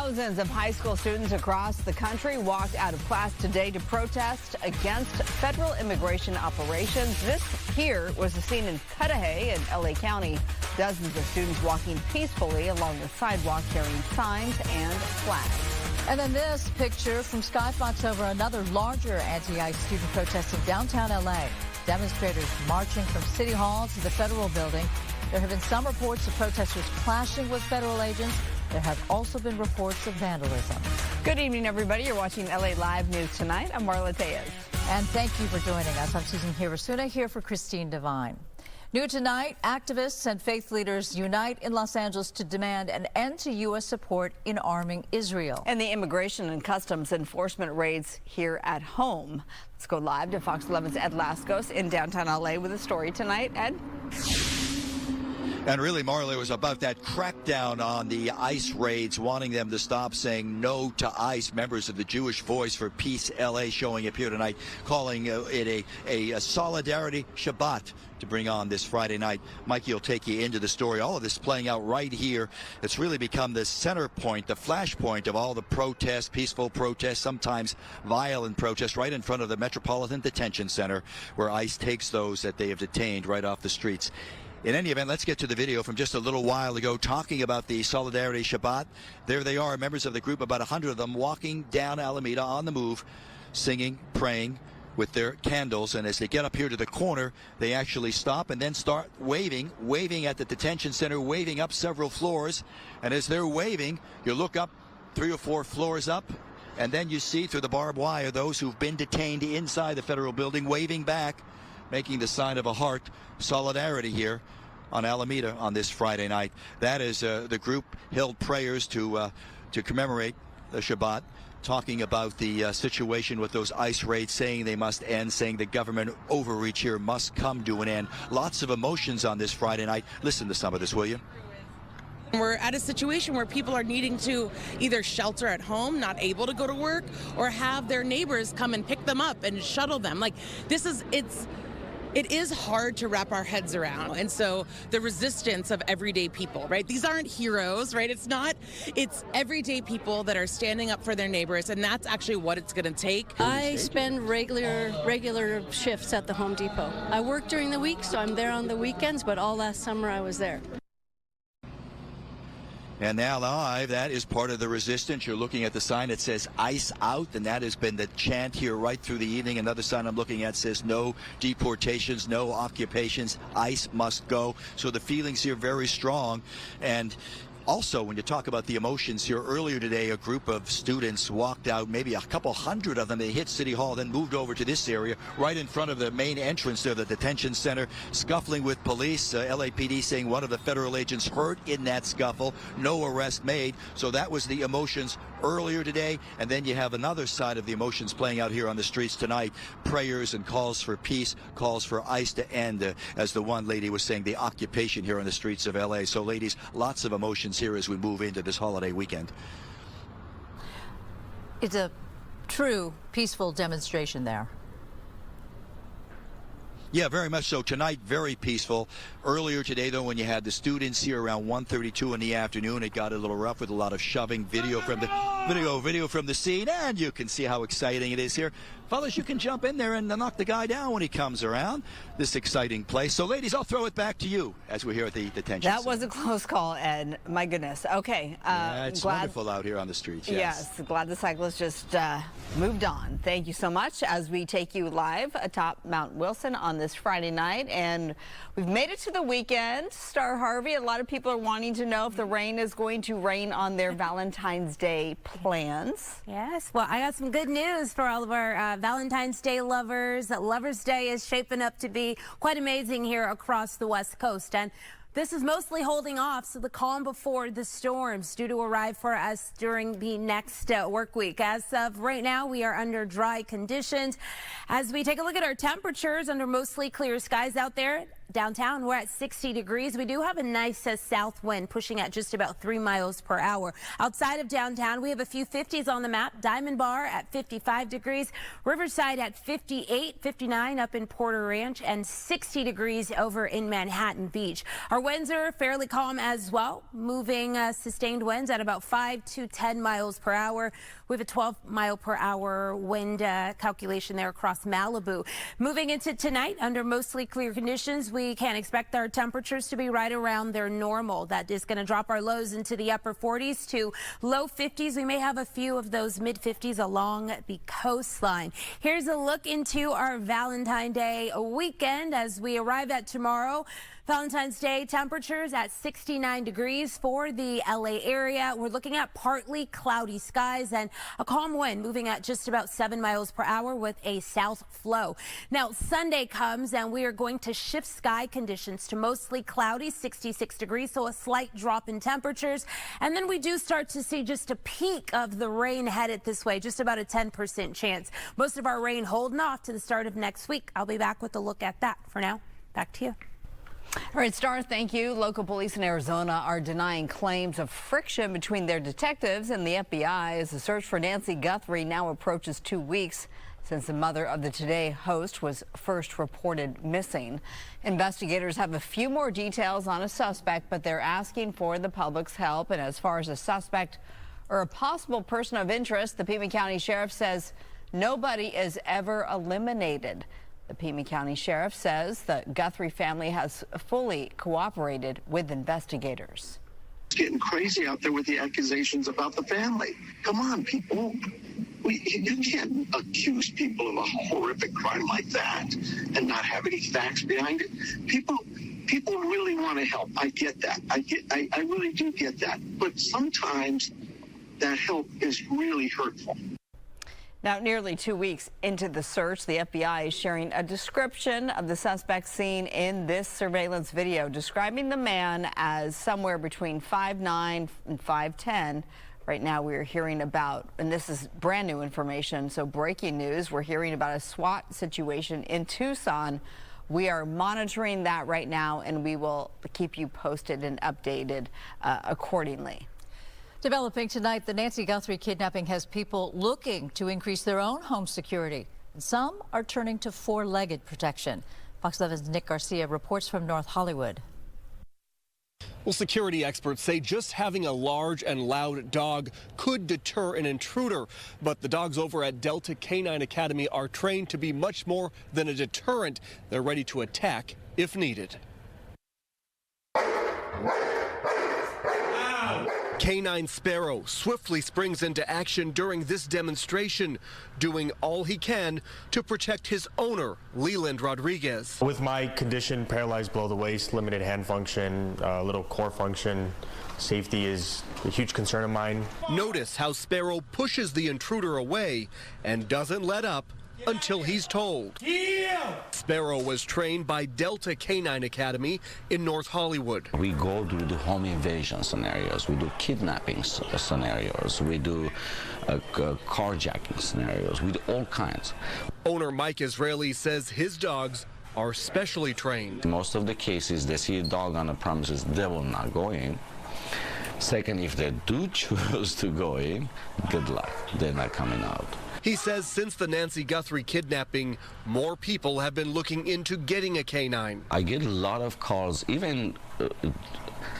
Thousands of high school students across the country walked out of class today to protest against federal immigration operations. This here was the scene in Cudahy in LA County. Dozens of students walking peacefully along the sidewalk carrying signs and flags. And then this picture from Skyfox over another larger anti-ICE student protest in downtown LA. Demonstrators marching from City Hall to the federal building. There have been some reports of protesters clashing with federal agents. There have also been reports of vandalism. Good evening, everybody. You're watching LA Live News Tonight. I'm Marla Tejas. And thank you for joining us. I'm Susan Hirasuna here for Christine Devine. New tonight, activists and faith leaders unite in Los Angeles to demand an end to U.S. support in arming Israel. And the immigration and customs enforcement raids here at home. Let's go live to Fox 11's Ed Lascos in downtown L.A. with a story tonight. Ed? And really, Marla, it was about that crackdown on the ICE raids, wanting them to stop, saying no to ICE. Members of the Jewish Voice for Peace LA showing up here tonight, calling it a solidarity Shabbat to bring on this Friday night. Mikey will take you into the story. All of this playing out right here. It's really become the center point, the flashpoint of all the protests, peaceful protests, sometimes violent protests, right in front of the Metropolitan Detention Center, where ICE takes those that they have detained right off the streets. In any event, let's get to the video from just a little while ago talking about the Solidarity Shabbat. There they are, members of the group, about 100 of them, walking down Alameda on the move, singing, praying with their candles. And as they get up here to the corner, they actually stop and then start waving at the detention center, waving up several floors. And as they're waving, you look up 3 or 4 floors up, and then you see through the barbed wire those who've been detained inside the federal building waving back, making the sign of a heart, solidarity here on Alameda on this Friday night. That is the group held prayers to commemorate the Shabbat, talking about the situation with those ICE raids, saying they must end, saying the government overreach here must come to an end. Lots of emotions on this Friday night. Listen to some of this, will you? We're at a situation where people are needing to either shelter at home, not able to go to work, or have their neighbors come and pick them up and shuttle them. Like, it is hard to wrap our heads around. And so the resistance of everyday people, right? These aren't heroes, right? It's everyday people that are standing up for their neighbors, and that's actually what it's going to take. I spend regular shifts at the Home Depot. I work during the week, so I'm there on the weekends, but all last summer I was there. And now live, that is part of the resistance. You're looking at the sign that says ICE out, and that has been the chant here right through the evening. Another sign I'm looking at says no deportations, no occupations, ICE must go. So the feelings here very strong. And also, when you talk about the emotions here, earlier today, a group of students walked out, maybe a couple hundred of them. They hit City Hall, then moved over to this area, right in front of the main entrance of the detention center, scuffling with police. LAPD saying one of the federal agents hurt in that scuffle. No arrest made. So that was the emotions earlier today. And then you have another side of the emotions playing out here on the streets tonight. Prayers and calls for peace, calls for ICE to end, as the one lady was saying, the occupation here on the streets of LA. So, ladies, lots of emotions here as we move into this holiday weekend. It's a true peaceful demonstration there. Yeah, very much so. Tonight, very peaceful. Earlier today, though, when you had the students here around 1:32 in the afternoon, it got a little rough with a lot of shoving. Video from the scene, and you can see how exciting it is here. Fellas, you can jump in there and knock the guy down when he comes around. This exciting place. So, ladies, I'll throw it back to you as we're here at the detention That center. was a close call, Ed. My goodness. Okay. Yeah, it's wonderful out here on the streets. Yes, glad the cyclists just moved on. Thank you so much as we take you live atop Mount Wilson on this Friday night. And we've made it to the weekend. Star Harvey, a lot of people are wanting to know if the rain is going to rain on their Valentine's Day plans. Yes, well, I got some good news for all of our Valentine's Day lovers. Lover's Day is shaping up to be quite amazing here across the West Coast. And this is mostly holding off, so the calm before the storms due to arrive for us during the next work week. As of right now, we are under dry conditions. As we take a look at our temperatures under mostly clear skies out there, downtown, we're at 60 degrees. We do have a nice south wind pushing at just about 3 miles per hour. Outside of downtown, we have a few 50s on the map. Diamond Bar at 55 degrees, Riverside at 58, 59 up in Porter Ranch, and 60 degrees over in Manhattan Beach. Our winds are fairly calm as well, moving sustained winds at about 5 to 10 miles per hour. We have a 12-mile-per-hour wind calculation there across Malibu. Moving into tonight, under mostly clear conditions, we can expect our temperatures to be right around their normal. That is going to drop our lows into the upper 40s to low 50s. We may have a few of those mid-50s along the coastline. Here's a look into our Valentine Day weekend as we arrive at tomorrow. Valentine's Day temperatures at 69 degrees for the LA area. We're looking at partly cloudy skies and a calm wind moving at just about 7 miles per hour with a south flow. Now Sunday comes and we are going to shift sky conditions to mostly cloudy, 66 degrees, so a slight drop in temperatures. And then we do start to see just a peak of the rain headed this way, just about a 10% chance. Most of our rain holding off to the start of next week. I'll be back with a look at that. For now, back to you. All right, Star, thank you. Local police in Arizona are denying claims of friction between their detectives and the FBI as the search for Nancy Guthrie now approaches 2 weeks since the mother of the Today host was first reported missing. Investigators have a few more details on a suspect, but they're asking for the public's help. And as far as a suspect or a possible person of interest, the Pima County Sheriff says nobody is ever eliminated. The Pima County Sheriff says the Guthrie family has fully cooperated with investigators. It's getting crazy out there with the accusations about the family. Come on, people. You can't accuse people of a horrific crime like that and not have any facts behind it. People really want to help. I get that. I really do get that. But sometimes that help is really hurtful. Now, nearly 2 weeks into the search, the FBI is sharing a description of the suspect seen in this surveillance video, describing the man as somewhere between 5'9" and 5'10". Right now, we are hearing about, and this is brand new information, so breaking news, we're hearing about a SWAT situation in Tucson. We are monitoring that right now, and we will keep you posted and updated accordingly. Developing tonight, the Nancy Guthrie kidnapping has people looking to increase their own home security. And some are turning to four-legged protection. Fox 11's Nick Garcia reports from North Hollywood. Well, security experts say just having a large and loud dog could deter an intruder. But the dogs over at Delta Canine Academy are trained to be much more than a deterrent. They're ready to attack if needed. Canine Sparrow swiftly springs into action during this demonstration, doing all he can to protect his owner, Leland Rodriguez. With my condition, paralyzed below the waist, limited hand function, little core function, safety is a huge concern of mine. Notice how Sparrow pushes the intruder away and doesn't let up until he's told. Sparrow was trained by Delta Canine Academy in North Hollywood. We go to the home invasion scenarios, we do kidnapping scenarios, we do carjacking scenarios, we do all kinds. Owner Mike Israeli says his dogs are specially trained. Most of the cases, they see a dog on the premises, they will not go in. Second, if they do choose to go in, good luck, they're not coming out. He says since the Nancy Guthrie kidnapping, more people have been looking into getting a canine. I get a lot of calls, even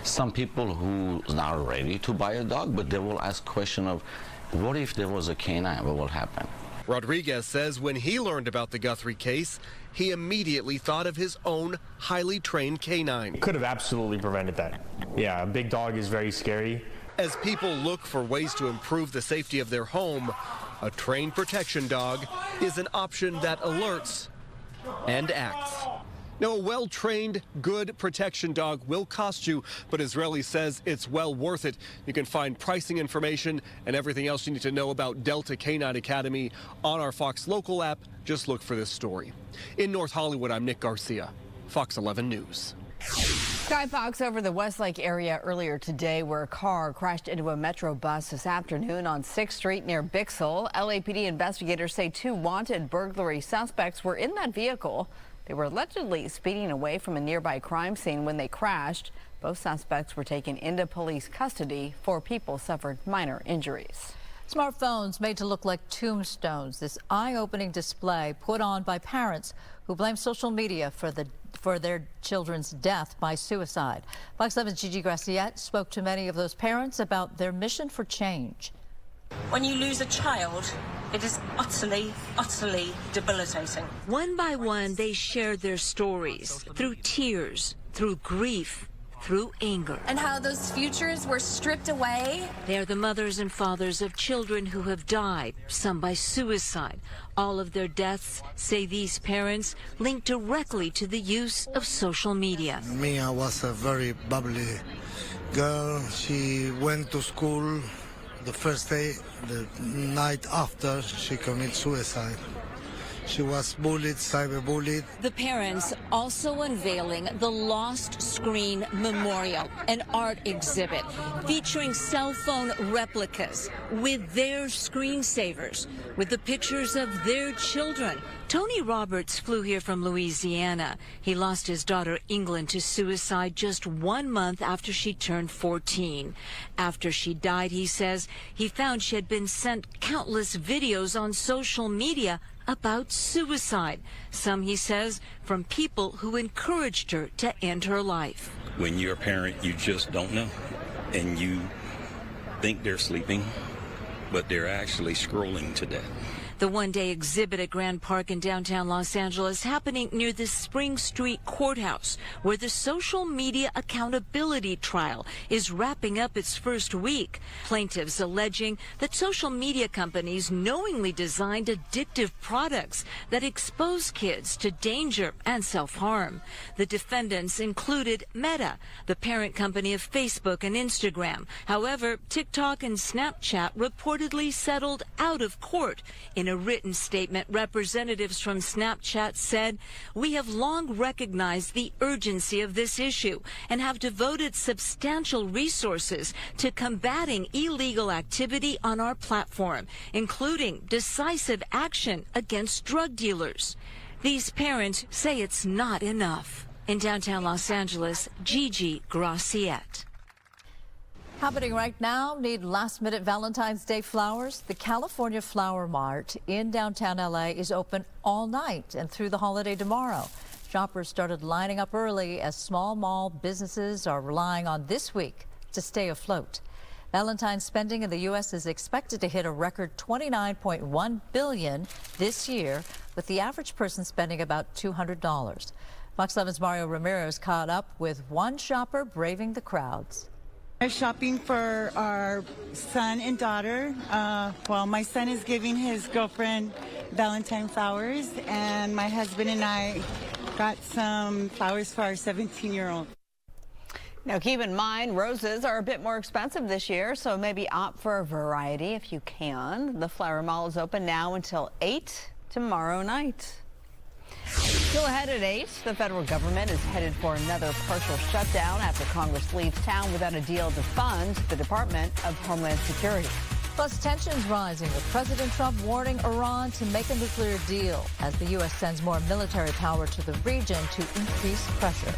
some people who are not ready to buy a dog, but they will ask question of, what if there was a canine, what will happen? Rodriguez says when he learned about the Guthrie case, he immediately thought of his own highly trained canine. Could have absolutely prevented that. Yeah, a big dog is very scary. As people look for ways to improve the safety of their home, a trained protection dog is an option that alerts and acts. Now, a well-trained, good protection dog will cost you, but Israeli says it's well worth it. You can find pricing information and everything else you need to know about Delta Canine Academy on our Fox Local app. Just look for this story. In North Hollywood, I'm Nick Garcia, Fox 11 News. Sky Fox over the Westlake area earlier today, where a car crashed into a Metro bus this afternoon on 6th Street near Bixel. LAPD investigators say 2 wanted burglary suspects were in that vehicle. They were allegedly speeding away from a nearby crime scene when they crashed. Both suspects were taken into police custody. 4 people suffered minor injuries. Smartphones made to look like tombstones. This eye-opening display put on by parents who blame social media for their children's death by suicide. Fox 7's Gigi Graciette spoke to many of those parents about their mission for change. When you lose a child, it is utterly, utterly debilitating. One by one, they shared their stories through tears, through grief, through anger. And how those futures were stripped away. They are the mothers and fathers of children who have died, some by suicide. All of their deaths, say these parents, linked directly to the use of social media. Mia was a very bubbly girl. She went to school the first day. The night after, she committed suicide. She was bullied, cyberbullied. The parents also unveiling the Lost Screen Memorial, an art exhibit featuring cell phone replicas with their screensavers, with the pictures of their children. Tony Roberts flew here from Louisiana. He lost his daughter England to suicide just 1 month after she turned 14. After she died, he says, he found she had been sent countless videos on social media about suicide. Some, he says, from people who encouraged her to end her life. When you're a parent, you just don't know. And you think they're sleeping, but they're actually scrolling to death. The one-day exhibit at Grand Park in downtown Los Angeles happening near the Spring Street Courthouse, where the social media accountability trial is wrapping up its first week. Plaintiffs alleging that social media companies knowingly designed addictive products that expose kids to danger and self-harm. The defendants included Meta, the parent company of Facebook and Instagram. However, TikTok and Snapchat reportedly settled out of court. In a written statement, representatives from Snapchat said, "We have long recognized the urgency of this issue and have devoted substantial resources to combating illegal activity on our platform, including decisive action against drug dealers." These parents say it's not enough. In downtown Los Angeles, Gigi Graciette. Happening right now, need last-minute Valentine's Day flowers? The California Flower Mart in downtown LA is open all night and through the holiday tomorrow. Shoppers started lining up early as small mall businesses are relying on this week to stay afloat. Valentine's spending in the U.S. is expected to hit a record $29.1 billion this year, with the average person spending about $200. Fox 11's Mario Ramirez caught up with one shopper braving the crowds. We're shopping for our son and daughter. Well, my son is giving his girlfriend Valentine flowers, and my husband and I got some flowers for our 17-year-old. Now, keep in mind, roses are a bit more expensive this year, so maybe opt for a variety if you can. The Flower Mall is open now until 8 tomorrow night. Still ahead at 8, the federal government is headed for another partial shutdown after Congress leaves town without a deal to fund the Department of Homeland Security. Plus, tensions rising with President Trump warning Iran to make a nuclear deal as the U.S. sends more military power to the region to increase pressure.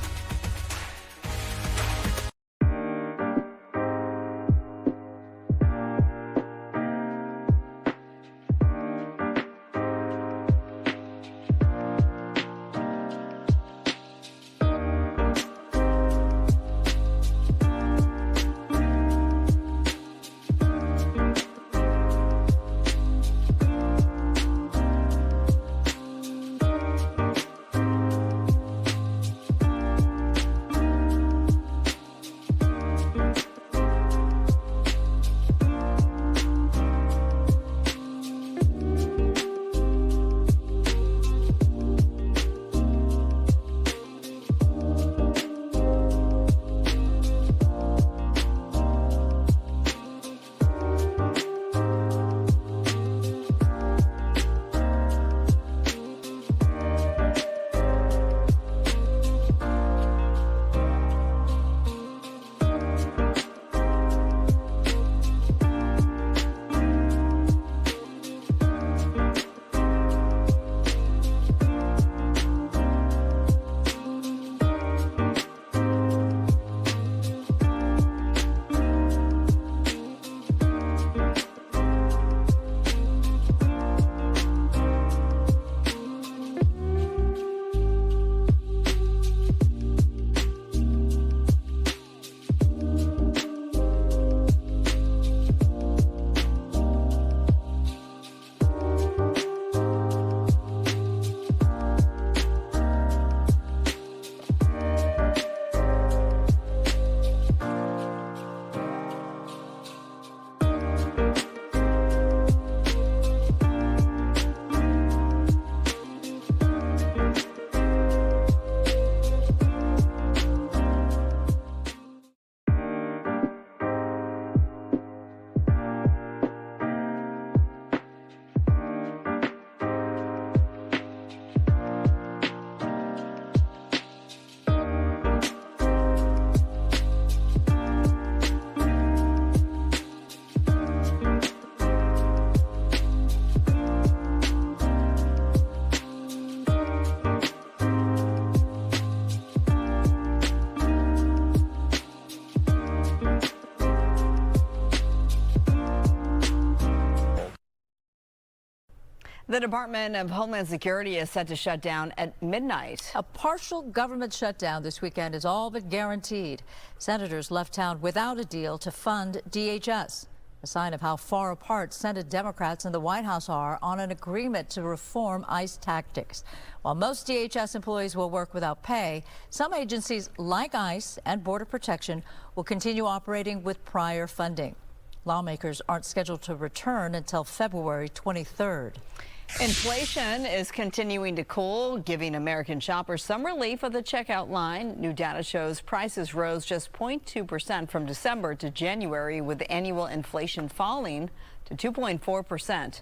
The Department of Homeland Security is set to shut down at midnight. A partial government shutdown this weekend is all but guaranteed. Senators left town without a deal to fund DHS, a sign of how far apart Senate Democrats and the White House are on an agreement to reform ICE tactics. While most DHS employees will work without pay, some agencies like ICE and Border Protection will continue operating with prior funding. Lawmakers aren't scheduled to return until February 23rd. Inflation is continuing to cool, giving American shoppers some relief at the checkout line. New data shows prices rose just 0.2% from December to January, with annual inflation falling to 2.4%.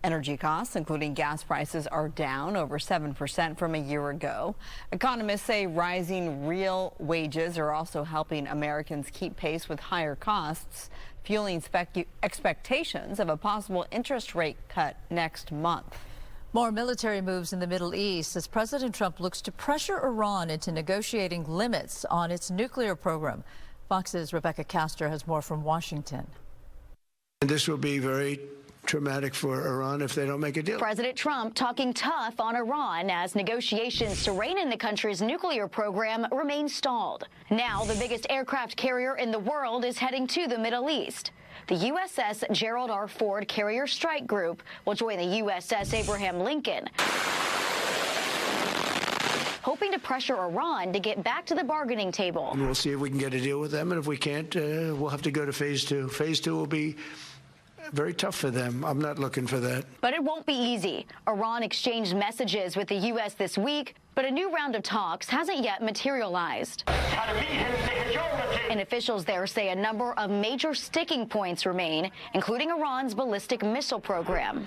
Energy costs, including gas prices, are down over 7% from a year ago. Economists say rising real wages are also helping Americans keep pace with higher costs, fueling expectations of a possible interest rate cut next month. More military moves in the Middle East as President Trump looks to pressure Iran into negotiating limits on its nuclear program. Fox's Rebecca Castor has more from Washington. And this will be very traumatic for Iran if they don't make a deal. President Trump talking tough on Iran as negotiations to rein in the country's nuclear program remain stalled. Now the biggest aircraft carrier in the world is heading to the Middle East. The USS Gerald R. Ford Carrier Strike Group will join the USS Abraham Lincoln, hoping to pressure Iran to get back to the bargaining table. And we'll see if we can get a deal with them, and if we can't, we'll have to go to phase two. Phase two will be very tough for them. I'm not looking for that. But it won't be easy. Iran exchanged messages with the U.S. this week, but a new round of talks hasn't yet materialized. And officials there say a number of major sticking points remain, including Iran's ballistic missile program.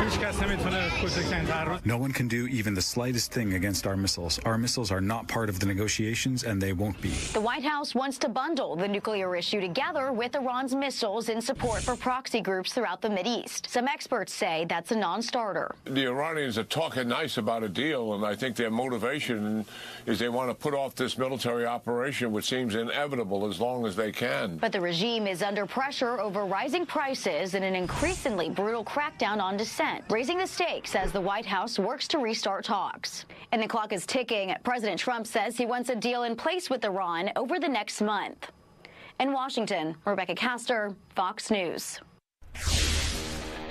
No one can do even the slightest thing against our missiles. Our missiles are not part of the negotiations, and they won't be. The White House wants to bundle the nuclear issue together with Iran's missiles in support for proxy groups throughout the Mideast. Some experts say that's a non-starter. The Iranians are talking nice about a deal, and I think their motivation is they want to put off this military operation, which seems inevitable, as long as they can. But the regime is under pressure over rising prices and an increasingly brutal crackdown on dissent, raising the stakes as the White House works to restart talks. And the clock is ticking. President Trump says he wants a deal in place with Iran over the next month. In Washington, Rebecca Castor, Fox News.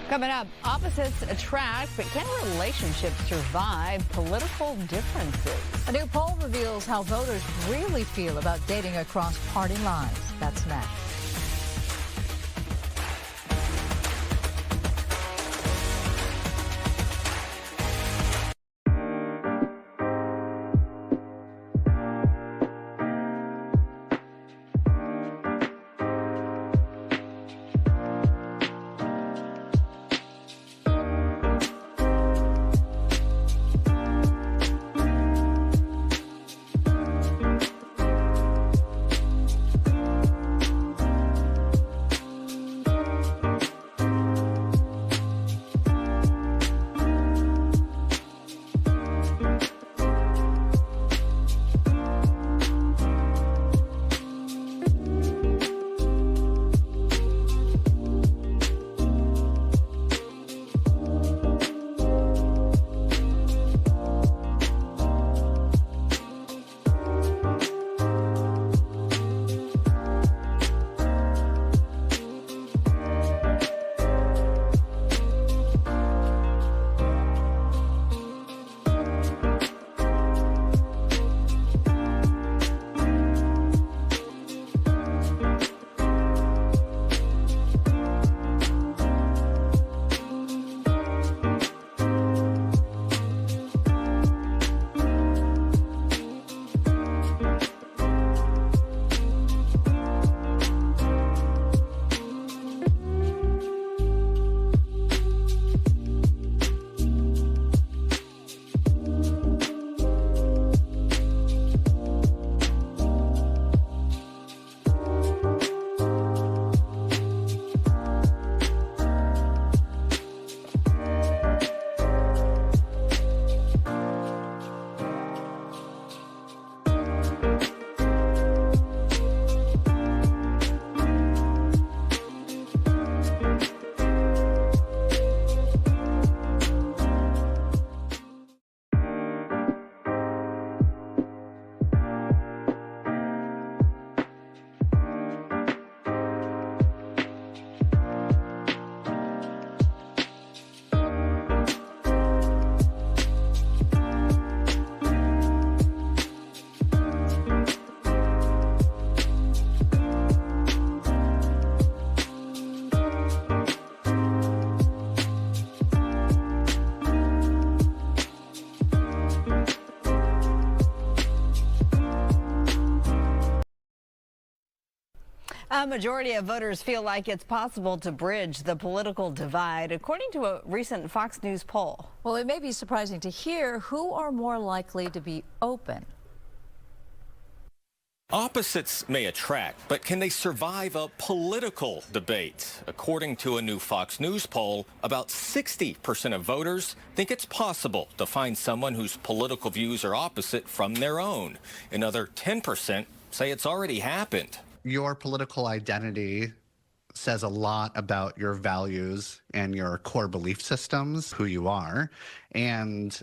Coming up, opposites attract, but can relationships survive political differences? A new poll reveals how voters really feel about dating across party lines. That's next. A majority of voters feel like it's possible to bridge the political divide, according to a recent Fox News poll. Well, it may be surprising to hear who are more likely to be open. Opposites may attract, but can they survive a political debate? According to a new Fox News poll, about 60% of voters think it's possible to find someone whose political views are opposite from their own. Another 10% say it's already happened. Your political identity says a lot about your values and your core belief systems, who you are. And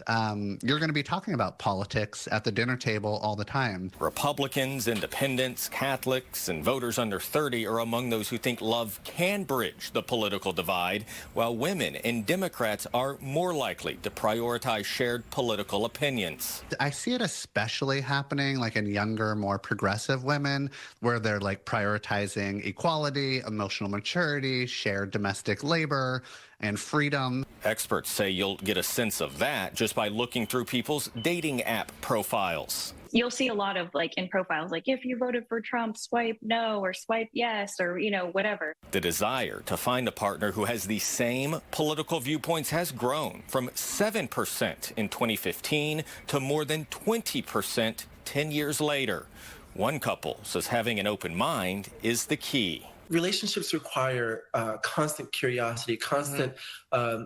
you're going to be talking about politics at the dinner table all the time. Republicans, independents, Catholics, and voters under 30 are among those who think love can bridge the political divide, while women and Democrats are more likely to prioritize shared political opinions. I see it especially happening like in younger, more progressive women, where they're like prioritizing equality, emotional maturity, shared domestic labor, and freedom. Experts say you'll get a sense of that just by looking through people's dating app profiles. You'll see a lot of in profiles, like if you voted for Trump, swipe no or swipe yes or, whatever. The desire to find a partner who has the same political viewpoints has grown from 7% in 2015 to more than 20% 10 years later. One couple says having an open mind is the key. Relationships require constant curiosity, constant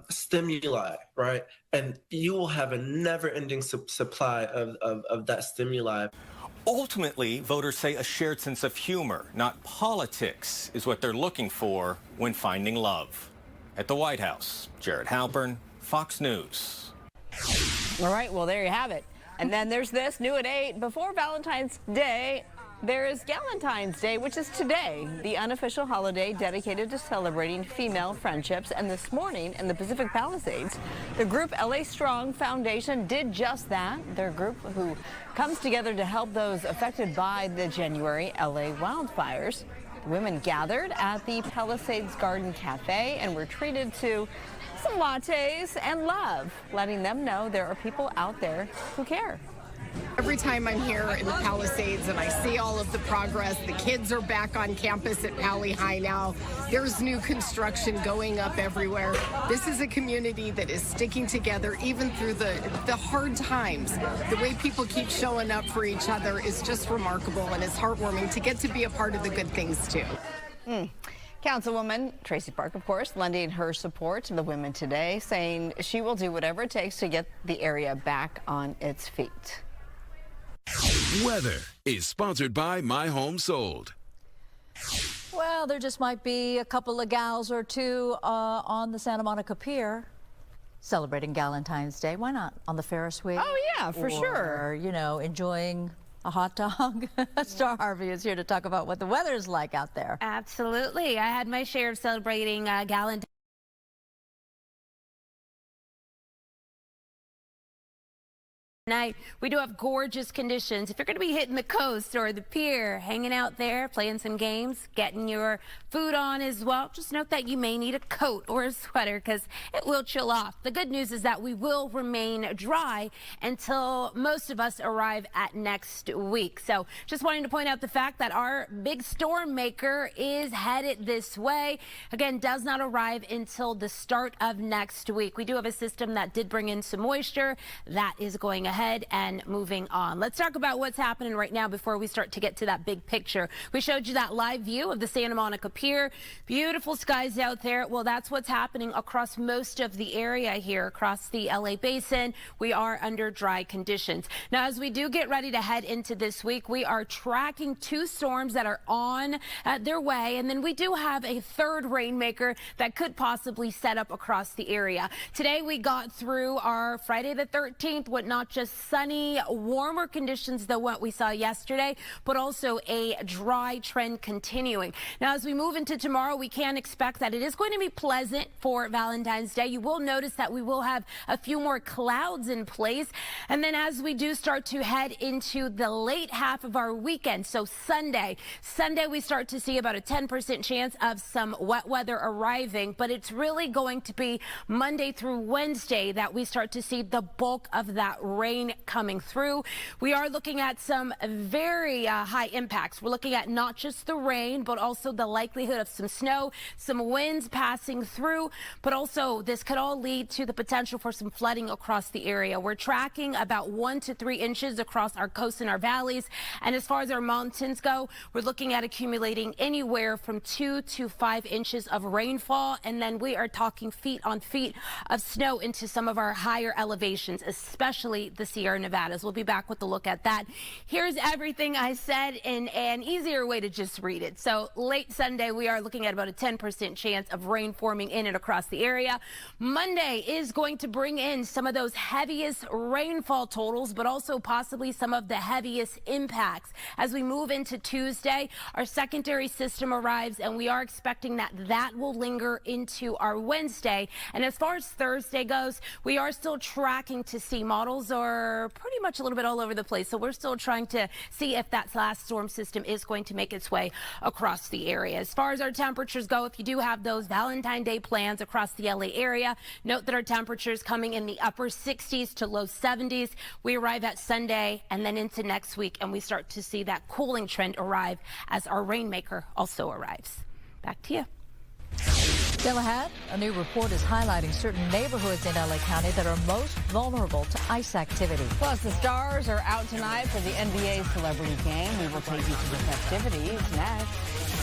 stimuli, right? And you will have a never-ending supply of that stimuli. Ultimately, voters say a shared sense of humor, not politics, is what they're looking for when finding love. At the White House, Jared Halpern, Fox News. All right, well, there you have it. And then there's this, new at 8, before Valentine's Day, there is Galentine's Day, which is today, the unofficial holiday dedicated to celebrating female friendships. And this morning in the Pacific Palisades, the group LA Strong Foundation did just that. Their group who comes together to help those affected by the January LA wildfires. The women gathered at the Palisades Garden Cafe and were treated to some lattes and love, letting them know there are people out there who care. Every time I'm here in the Palisades and I see all of the progress, the kids are back on campus at Pali High now. There's new construction going up everywhere. This is a community that is sticking together even through the hard times. The way people keep showing up for each other is just remarkable, and it's heartwarming to get to be a part of the good things too. Councilwoman Tracy Park, of course, lending her support to the women today, saying she will do whatever it takes to get the area back on its feet. Weather is sponsored by My Home Sold. Well, there just might be a couple of gals or two on the Santa Monica Pier celebrating Galentine's Day. Why not? On the Ferris wheel? Oh, yeah, for sure. Or, enjoying a hot dog. Star Harvey is here to talk about what the weather is like out there. Absolutely. I had my share of celebrating Galentine. Night. We do have gorgeous conditions. If you're going to be hitting the coast or the pier, hanging out there, playing some games, getting your food on as well, just note that you may need a coat or a sweater because it will chill off. The good news is that we will remain dry until most of us arrive at next week. So just wanting to point out the fact that our big storm maker is headed this way. Again, does not arrive until the start of next week. We do have a system that did bring in some moisture that is going ahead and moving on. Let's talk about what's happening right now before we start to get to that big picture. We showed you that live view of the Santa Monica Pier. Beautiful skies out there. Well, that's what's happening across most of the area here across the LA Basin. We are under dry conditions. Now, as we do get ready to head into this week, we are tracking 2 storms that are on their way. And then we do have a third rainmaker that could possibly set up across the area. Today, we got through our Friday the 13th with not just sunny, warmer conditions than what we saw yesterday, but also a dry trend continuing. Now, as we move into tomorrow, we can expect that it is going to be pleasant for Valentine's Day. You will notice that we will have a few more clouds in place. And then as we do start to head into the late half of our weekend, so Sunday we start to see about a 10% chance of some wet weather arriving, but it's really going to be Monday through Wednesday that we start to see the bulk of that rain rain coming through. We are looking at some very high impacts. We're looking at not just the rain, but also the likelihood of some snow, some winds passing through, but also this could all lead to the potential for some flooding across the area. We're tracking about 1 to 3 inches across our coasts and our valleys. And as far as our mountains go, we're looking at accumulating anywhere from 2 to 5 inches of rainfall. And then we are talking feet on feet of snow into some of our higher elevations, especially the Sierra Nevadas. We'll be back with a look at that. Here's everything I said in an easier way to just read it. So late Sunday, we are looking at about a 10% chance of rain forming in and across the area. Monday is going to bring in some of those heaviest rainfall totals, but also possibly some of the heaviest impacts. As we move into Tuesday, our secondary system arrives, and we are expecting that will linger into our Wednesday. And as far as Thursday goes, we are still tracking to see models are pretty much a little bit all over the place. So we're still trying to see if that last storm system is going to make its way across the area. As far as our temperatures go, if you do have those Valentine Day plans across the LA area, note that our temperatures coming in the upper 60s to low 70s. We arrive at Sunday and then into next week, and we start to see that cooling trend arrive as our rainmaker also arrives. Back to you. Still ahead, a new report is highlighting certain neighborhoods in LA County that are most vulnerable to ICE activity. Plus, the stars are out tonight for the NBA Celebrity Game. We will take you to the festivities next.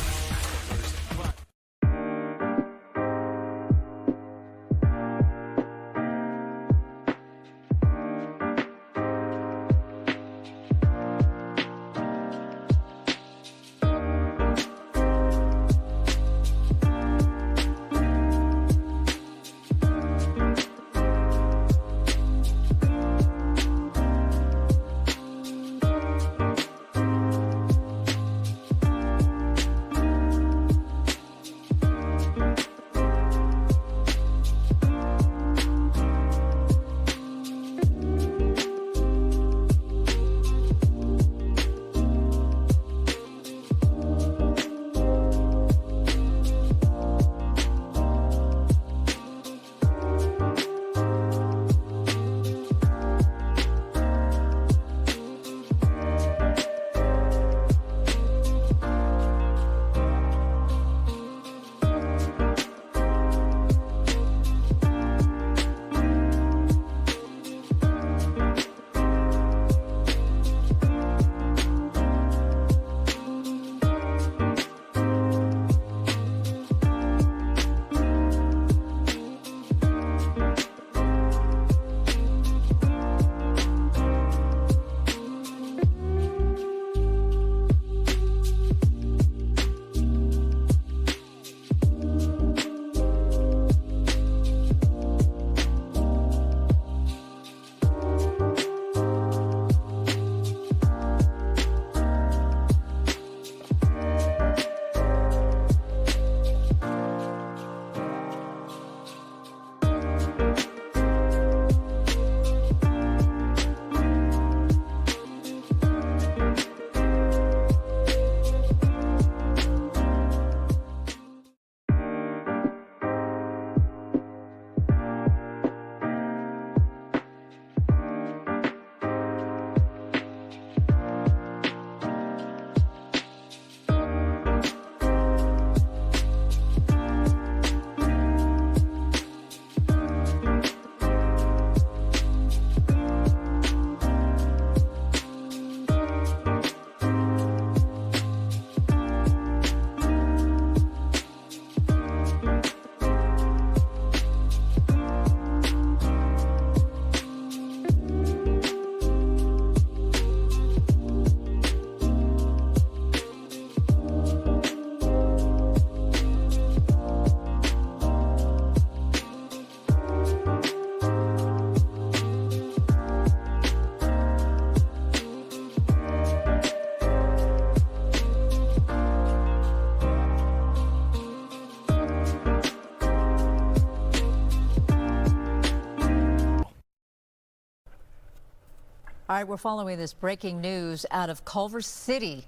All right, we're following this breaking news out of Culver City.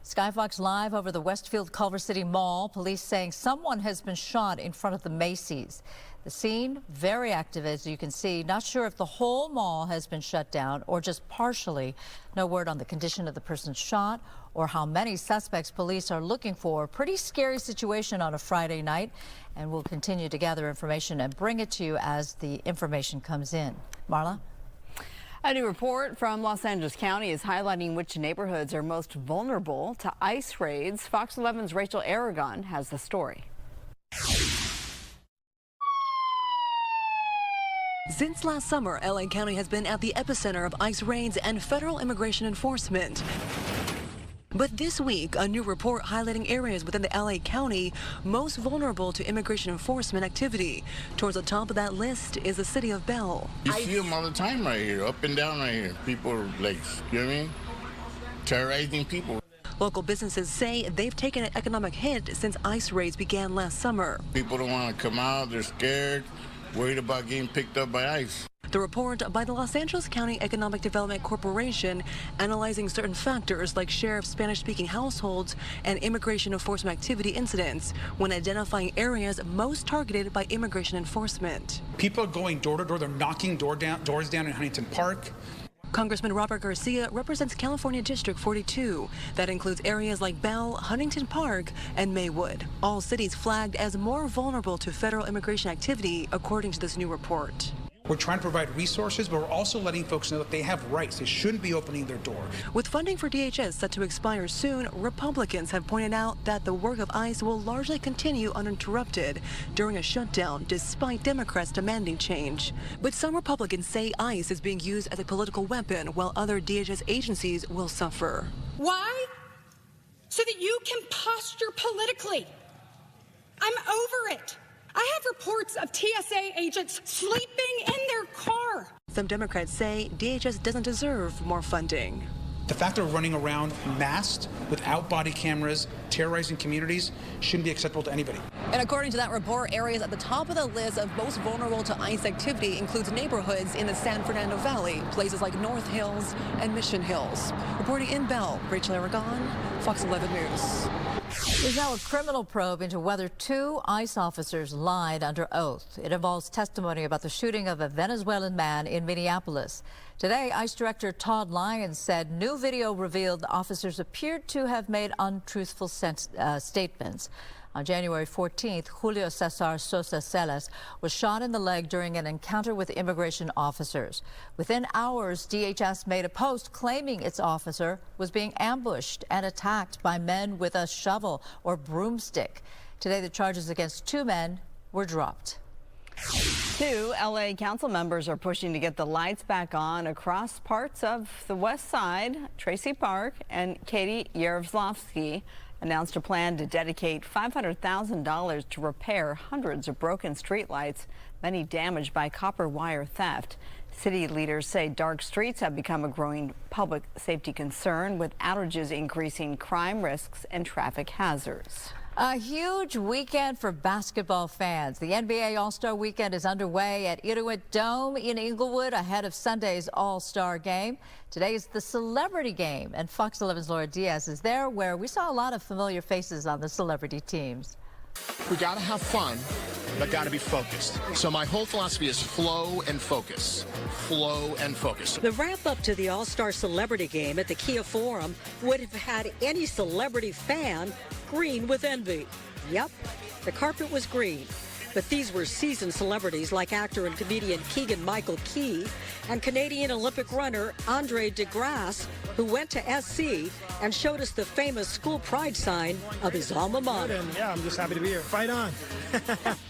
Skyfox live over the Westfield Culver City Mall. Police saying someone has been shot in front of the Macy's. The scene very active, as you can see. Not sure if the whole mall has been shut down or just partially. No word on the condition of the person shot or how many suspects police are looking for. Pretty scary situation on a Friday night, and we'll continue to gather information and bring it to you as the information comes in. Marla? A new report from Los Angeles County is highlighting which neighborhoods are most vulnerable to ICE raids. Fox 11's Rachel Aragon has the story. Since last summer, LA County has been at the epicenter of ICE raids and federal immigration enforcement. But this week, a new report highlighting areas within the LA County most vulnerable to immigration enforcement activity. Towards the top of that list is the city of Bell. You see them all the time right here, up and down right here. People are like, you know what I mean? Terrorizing people. Local businesses say they've taken an economic hit since ICE raids began last summer. People don't want to come out, they're scared, worried about getting picked up by ICE. The report by the Los Angeles County Economic Development Corporation analyzing certain factors like share of Spanish-speaking households and immigration enforcement activity incidents when identifying areas most targeted by immigration enforcement. People are going door to door. They're knocking doors down in Huntington Park. Congressman Robert Garcia represents California District 42. That includes areas like Bell, Huntington Park, and Maywood. All cities flagged as more vulnerable to federal immigration activity, according to this new report. We're trying to provide resources, but we're also letting folks know that they have rights. They shouldn't be opening their door. With funding for DHS set to expire soon, Republicans have pointed out that the work of ICE will largely continue uninterrupted during a shutdown, despite Democrats demanding change. But some Republicans say ICE is being used as a political weapon, while other DHS agencies will suffer. Why? So that you can posture politically. I'm over it. I have reports of TSA agents sleeping in their car. Some Democrats say DHS doesn't deserve more funding. The fact that we're running around masked without body cameras, terrorizing communities, shouldn't be acceptable to anybody. And according to that report, areas at the top of the list of most vulnerable to ICE activity includes neighborhoods in the San Fernando Valley, places like North Hills and Mission Hills. Reporting in Bell, Rachel Aragon, Fox 11 News. There's now a criminal probe into whether 2 ICE officers lied under oath. It involves testimony about the shooting of a Venezuelan man in Minneapolis. Today, ICE Director Todd Lyons said new video revealed the officers appeared to have made untruthful statements. On January 14th, Julio Cesar Sosa Celes was shot in the leg during an encounter with immigration officers. Within hours, DHS made a post claiming its officer was being ambushed and attacked by men with a shovel or broomstick. Today, the charges against 2 men were dropped. 2 LA council members are pushing to get the lights back on across parts of the west side. Tracy Park and Katie Yaroslavsky announced a plan to dedicate $500,000 to repair hundreds of broken streetlights, many damaged by copper wire theft. City leaders say dark streets have become a growing public safety concern, with outages increasing crime risks and traffic hazards. A huge weekend for basketball fans. The NBA All-Star Weekend is underway at Inuit Dome in Inglewood ahead of Sunday's All-Star Game. Today is the celebrity game, and Fox 11's Laura Diaz is there, where we saw a lot of familiar faces on the celebrity teams. We got to have fun, but got to be focused. So my whole philosophy is flow and focus. Flow and focus. The wrap-up to the All-Star Celebrity Game at the Kia Forum would have had any celebrity fan green with envy. Yep, the carpet was green. But these were seasoned celebrities like actor and comedian Keegan-Michael Key and Canadian Olympic runner Andre DeGrasse, who went to SC and showed us the famous school pride sign of his alma mater. Yeah, I'm just happy to be here. Fight on.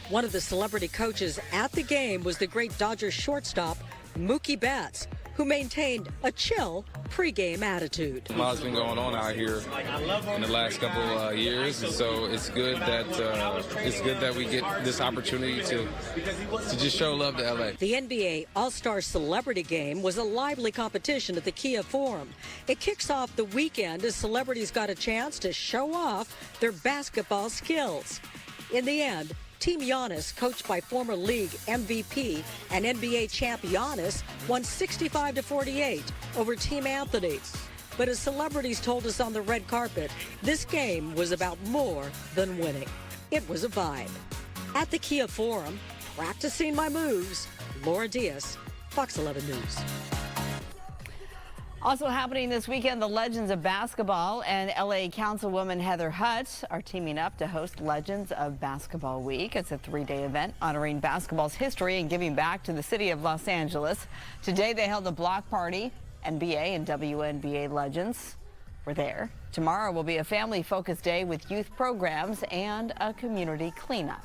One of the celebrity coaches at the game was the great Dodgers shortstop Mookie Betts, who maintained a chill pregame attitude. A lot's been going on out here in the last couple years, and so it's good that we get this opportunity to just show love to LA. The NBA All-Star Celebrity Game was a lively competition at the Kia Forum. It kicks off the weekend as celebrities got a chance to show off their basketball skills. In the end, Team Giannis, coached by former league MVP and NBA champ Giannis, won 65-48 over Team Anthony. But as celebrities told us on the red carpet, this game was about more than winning. It was a vibe. At the Kia Forum, practicing my moves, Laura Diaz, Fox 11 News. Also happening this weekend, the Legends of Basketball and LA Councilwoman Heather Hutt are teaming up to host Legends of Basketball Week. It's a 3-day event honoring basketball's history and giving back to the city of Los Angeles. Today they held a block party. NBA and WNBA legends were there. Tomorrow will be a family-focused day with youth programs and a community cleanup.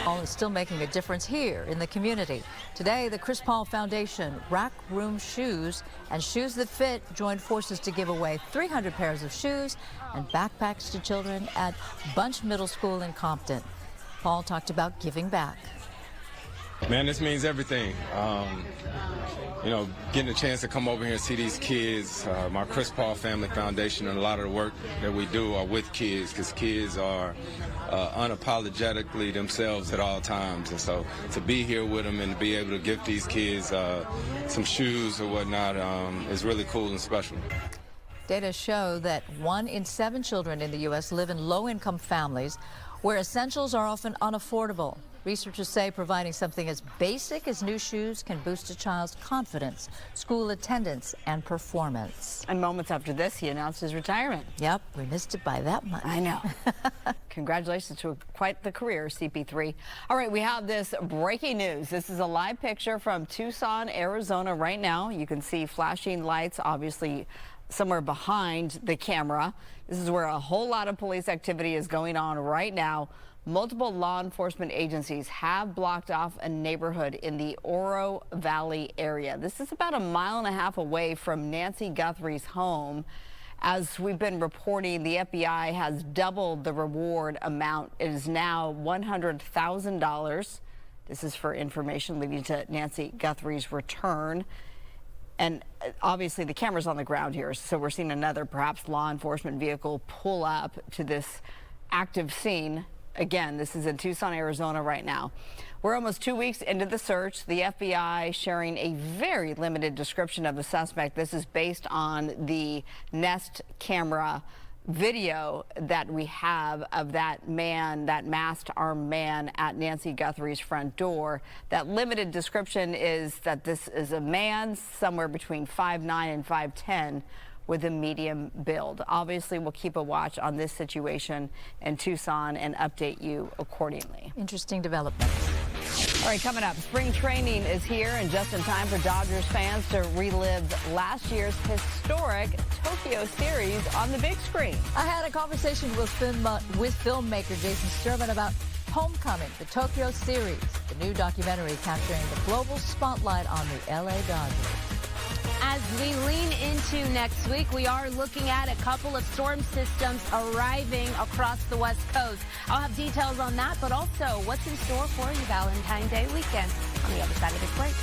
Paul is still making a difference here in the community. Today, the Chris Paul Foundation Rack Room Shoes and Shoes That Fit joined forces to give away 300 pairs of shoes and backpacks to children at Bunch Middle School in Compton. Paul talked about giving back. Man, this means everything. You know, getting a chance to come over here and see these kids, my Chris Paul Family Foundation, and a lot of the work that we do are with kids, because kids are unapologetically themselves at all times. And so to be here with them and to be able to give these kids some shoes or whatnot is really cool and special. Data show that 1 in 7 children in the U.S. live in low-income families where essentials are often unaffordable. Researchers say providing something as basic as new shoes can boost a child's confidence, school attendance, and performance. And moments after this, he announced his retirement. Yep, we missed it by that much. I know. Congratulations to quite the career, CP3. All right, we have this breaking news. This is a live picture from Tucson, Arizona right now. You can see flashing lights, obviously somewhere behind the camera. This is where a whole lot of police activity is going on right now. Multiple law enforcement agencies have blocked off a neighborhood in the Oro Valley area. This is about 1.5 miles away from Nancy Guthrie's home. As we've been reporting, the FBI has doubled the reward amount. It is now $100,000. This is for information leading to Nancy Guthrie's return. And obviously the camera's on the ground here, so we're seeing another perhaps law enforcement vehicle pull up to this active scene. Again, this is in Tucson, Arizona right now. We're almost 2 weeks into the search. The FBI sharing a very limited description of the suspect. This is based on the Nest camera video that we have of that man, that masked armed man at Nancy Guthrie's front door. That limited description is that this is a man somewhere between 5'9" and 5'10", with a medium build. Obviously, we'll keep a watch on this situation in Tucson and update you accordingly. Interesting development. All right, coming up, spring training is here and just in time for Dodgers fans to relive last year's historic Tokyo series on the big screen. I had a conversation with filmmaker Jason Sturman about Homecoming, the Tokyo series, the new documentary capturing the global spotlight on the LA Dodgers. As we lean into next week, we are looking at a couple of storm systems arriving across the West Coast. I'll have details on that, but also what's in store for you Valentine Day weekend on the other side of this break.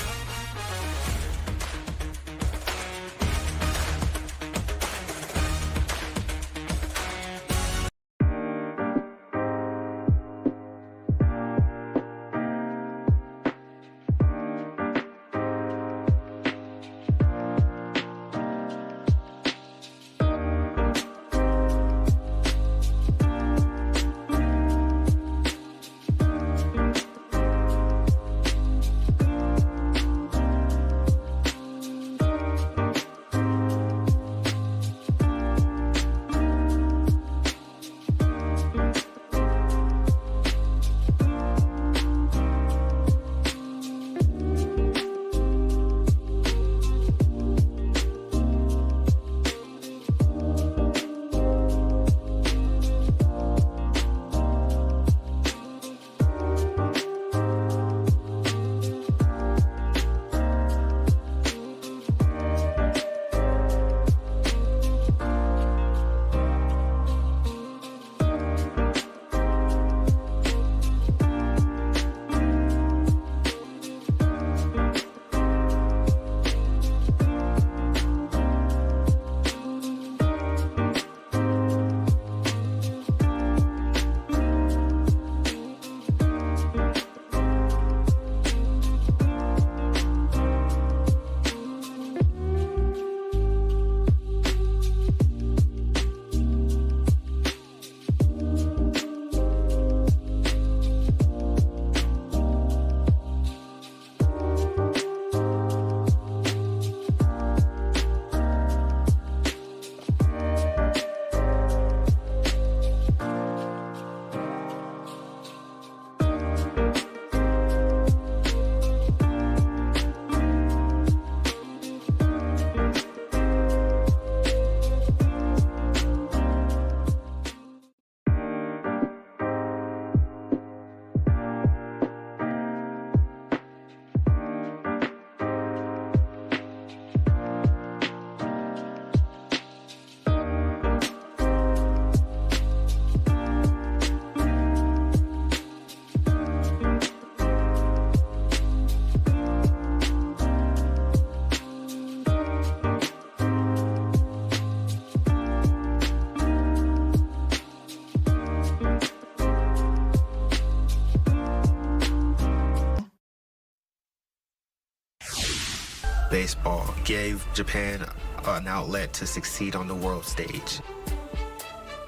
Baseball gave Japan an outlet to succeed on the world stage.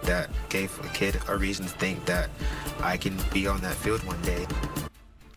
That gave a kid a reason to think that I can be on that field one day.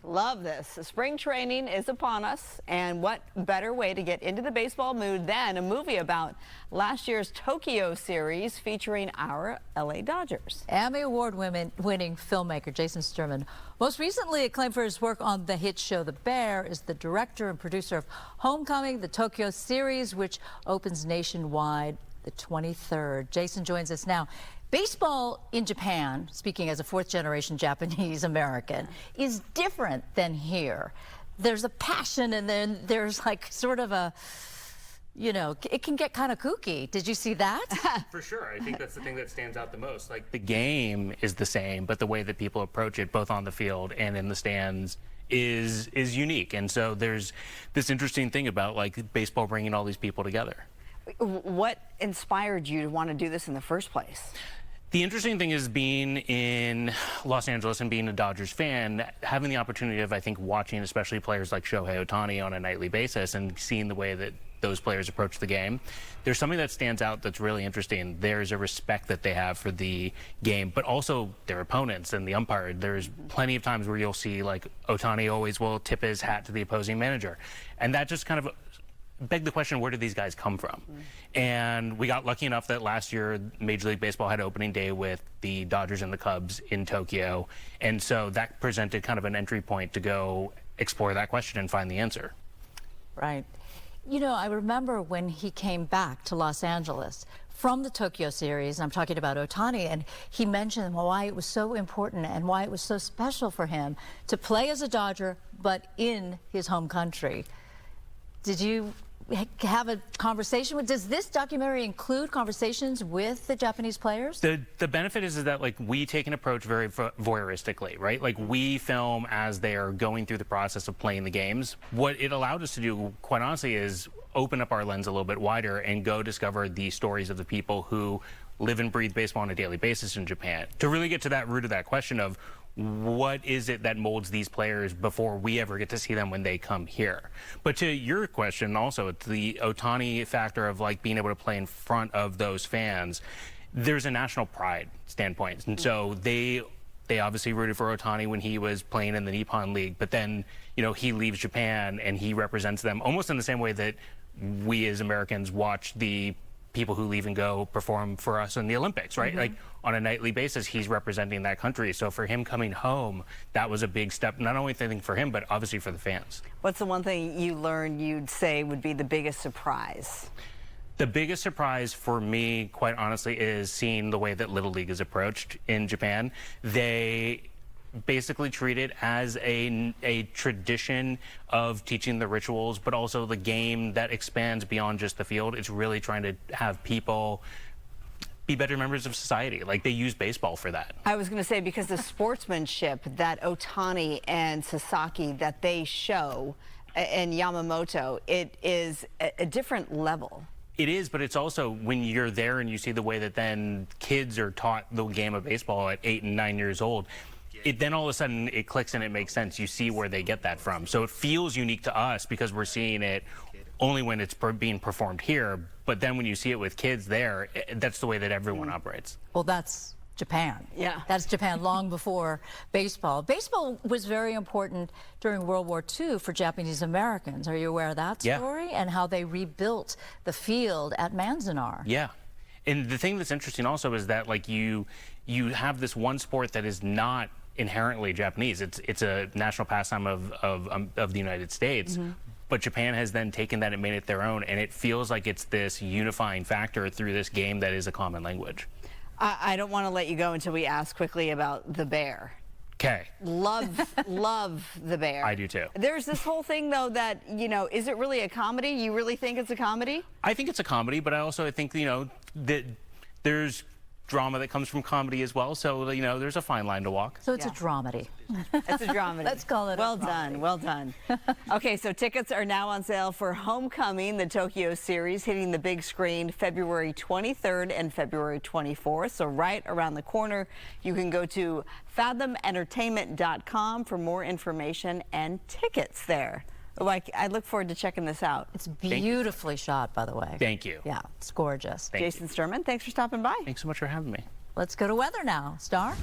Love this. Spring training is upon us, and what better way to get into the baseball mood than a movie about last year's Tokyo series featuring our LA Dodgers. Emmy Award-winning filmmaker Jason Sterman, most recently acclaimed for his work on the hit show The Bear, is the director and producer of Homecoming, the Tokyo series, which opens nationwide the 23rd. Jason joins us now. Baseball in Japan, speaking as a fourth-generation Japanese American, is different than here. There's a passion, and then there's like sort of a, you know, it can get kind of kooky. Did you see that? For sure. I think that's the thing that stands out the most. Like, the game is the same, but the way that people approach it, both on the field and in the stands, is unique. And so there's this interesting thing about like baseball bringing all these people together. What inspired you to want to do this in the first place? The interesting thing is being in Los Angeles and being a Dodgers fan, having the opportunity of, I think, watching especially players like Shohei Ohtani on a nightly basis and seeing the way that those players approach the game. There's something that stands out that's really interesting. There's a respect that they have for the game, but also their opponents and the umpire. There's plenty of times where you'll see, like, Ohtani always will tip his hat to the opposing manager. And that just kind of beg the question, where did these guys come from? And we got lucky enough that last year Major League Baseball had opening day with the Dodgers and the Cubs in Tokyo, and so that presented kind of an entry point to go explore that question and find the answer. Right. You know, I remember when he came back to Los Angeles from the Tokyo series, and I'm talking about Ohtani, and he mentioned why it was so important and why it was so special for him to play as a Dodger, but in his home country. Did you have a conversation with, does this documentary include conversations with the Japanese players? The benefit is that, like, we take an approach very voyeuristically, right? Like, we film as they are going through the process of playing the games. What it allowed us to do, quite honestly, is open up our lens a little bit wider and go discover the stories of the people who live and breathe baseball on a daily basis in Japan, to really get to that root of that question of what is it that molds these players before we ever get to see them when they come here. But to your question also, it's the Ohtani factor of like being able to play in front of those fans. There's a national pride standpoint, and so they obviously rooted for Ohtani when he was playing in the Nippon League, but then, you know, he leaves Japan and he represents them almost in the same way that we as Americans watch the people who leave and go perform for us in the Olympics, right? Like, on a nightly basis, he's representing that country. So for him coming home, that was a big step, not only for him, but obviously for the fans. What's the one thing you learned you'd say would be the biggest surprise? The biggest surprise for me, quite honestly, is seeing the way that Little League is approached in Japan. They basically treat it as a tradition of teaching the rituals, but also the game that expands beyond just the field. It's really trying to have people be better members of society. Like, they use baseball for that. I was going to say, because the sportsmanship that Ohtani and Sasaki that they show, and Yamamoto, it is a different level. It is, but it's also when you're there and you see the way that then kids are taught the game of baseball at 8 and 9 years old, then all of a sudden it clicks and it makes sense. You see where they get that from. So it feels unique to us because we're seeing it only when it's being performed here. But then when you see it with kids there, that's the way that everyone operates. Well, that's Japan. Yeah. That's Japan long before baseball. Baseball was very important during World War II for Japanese Americans. Are you aware of that story? And how they rebuilt the field at Manzanar? Yeah. And the thing that's interesting also is that, like, you have this one sport that is not inherently Japanese. It's a national pastime of the United States. But Japan has then taken that and made it their own, and it feels like it's this unifying factor through this game that is a common language. I don't want to let you go until we ask quickly about the Bear. Okay. Love the Bear. I do too. There's this whole thing though that, you know, is it really a comedy? You really think it's a comedy? I think it's a comedy, but I also think, you know, that there's drama that comes from comedy as well. So, you know, there's a fine line to walk. So it's a dramedy. It's a dramedy. Let's call it well done. Well done. Okay, so tickets are now on sale for Homecoming, the Tokyo series, hitting the big screen February 23rd and February 24th. So right around the corner. You can go to fathomentertainment.com for more information and tickets there. Like, I look forward to checking this out. It's beautifully shot, by the way. Thank you. Yeah, it's gorgeous. Jason Sturman, thanks for stopping by. Thanks so much for having me. Let's go to weather now. Star?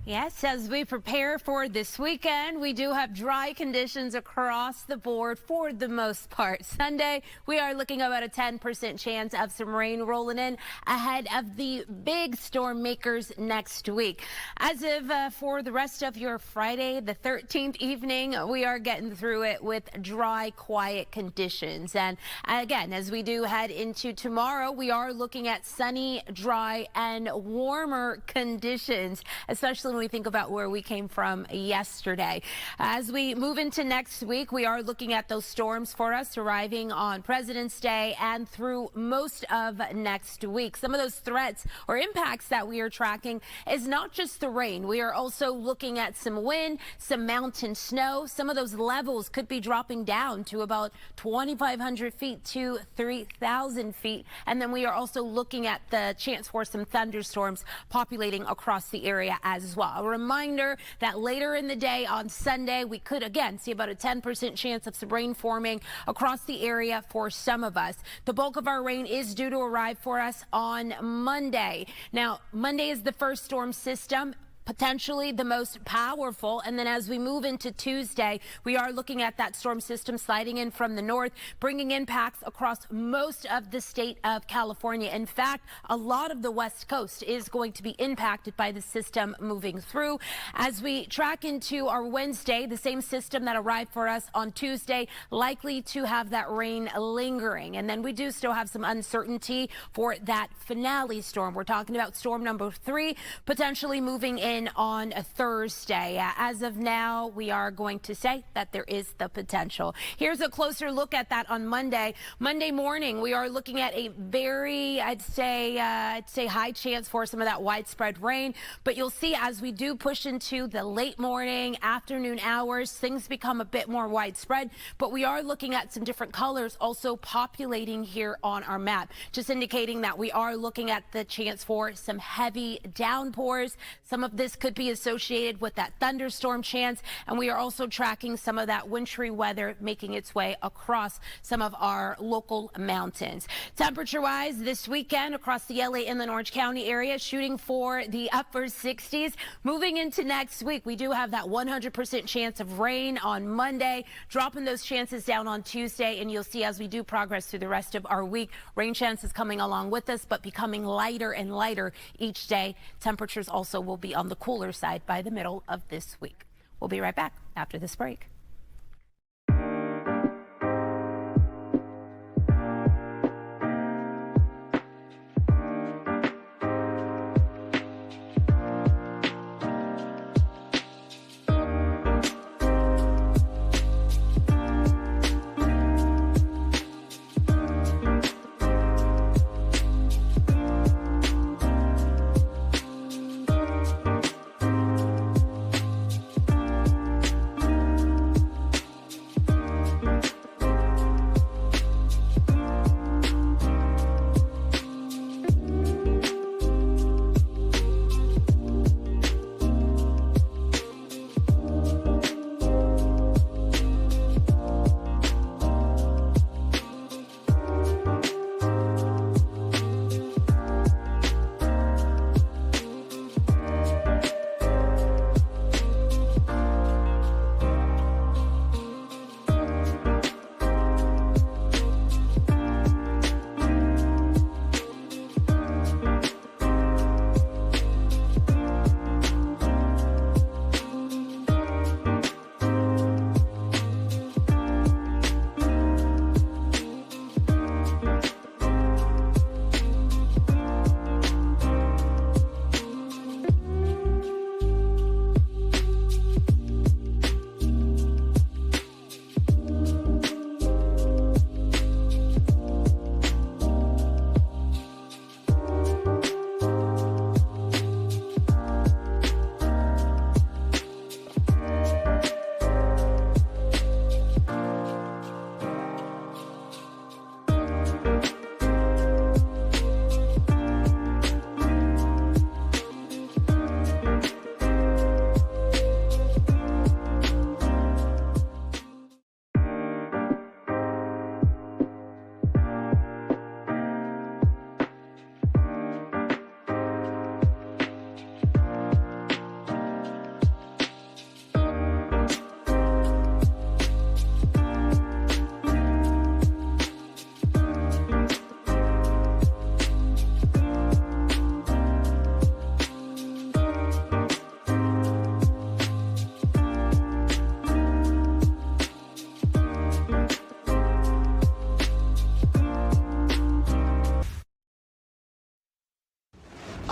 Yes, as we prepare for this weekend, we do have dry conditions across the board for the most part. Sunday, we are looking about a 10% chance of some rain rolling in ahead of the big storm makers next week. As of for the rest of your Friday, the 13th evening, we are getting through it with dry, quiet conditions. And again, as we do head into tomorrow, we are looking at sunny, dry, and warmer conditions, especially when we think about where we came from yesterday. As we move into next week, we are looking at those storms for us arriving on President's Day and through most of next week. Some of those threats or impacts that we are tracking is not just the rain. We are also looking at some wind, some mountain snow. Some of those levels could be dropping down to about 2,500 feet to 3,000 feet. And then we are also looking at the chance for some thunderstorms populating across the area as well. A reminder that later in the day on Sunday, we could again see about a 10% chance of some rain forming across the area for some of us. The bulk of our rain is due to arrive for us on Monday. Now, Monday is the first storm system, potentially the most powerful. And then as we move into Tuesday, we are looking at that storm system sliding in from the north, bringing impacts across most of the state of California. In fact, a lot of the West Coast is going to be impacted by the system moving through. As we track into our Wednesday, the same system that arrived for us on Tuesday, likely to have that rain lingering. And then we do still have some uncertainty for that finale storm. We're talking about storm number 3, potentially moving in on a Thursday. As of now, we are going to say that there is the potential. Here's a closer look at that on Monday. Monday morning, we are looking at a very, I'd say high chance for some of that widespread rain. But you'll see as we do push into the late morning, afternoon hours, things become a bit more widespread. But we are looking at some different colors also populating here on our map, just indicating that we are looking at the chance for some heavy downpours. Some of this could be associated with that thunderstorm chance, and we are also tracking some of that wintry weather making its way across some of our local mountains. Temperature-wise, this weekend across the LA Inland Orange County area, shooting for the upper 60s. Moving into next week, we do have that 100% chance of rain on Monday, dropping those chances down on Tuesday, and you'll see as we do progress through the rest of our week, rain chances coming along with us, but becoming lighter and lighter each day. Temperatures also will be on the cooler side by the middle of this week. We'll be right back after this break.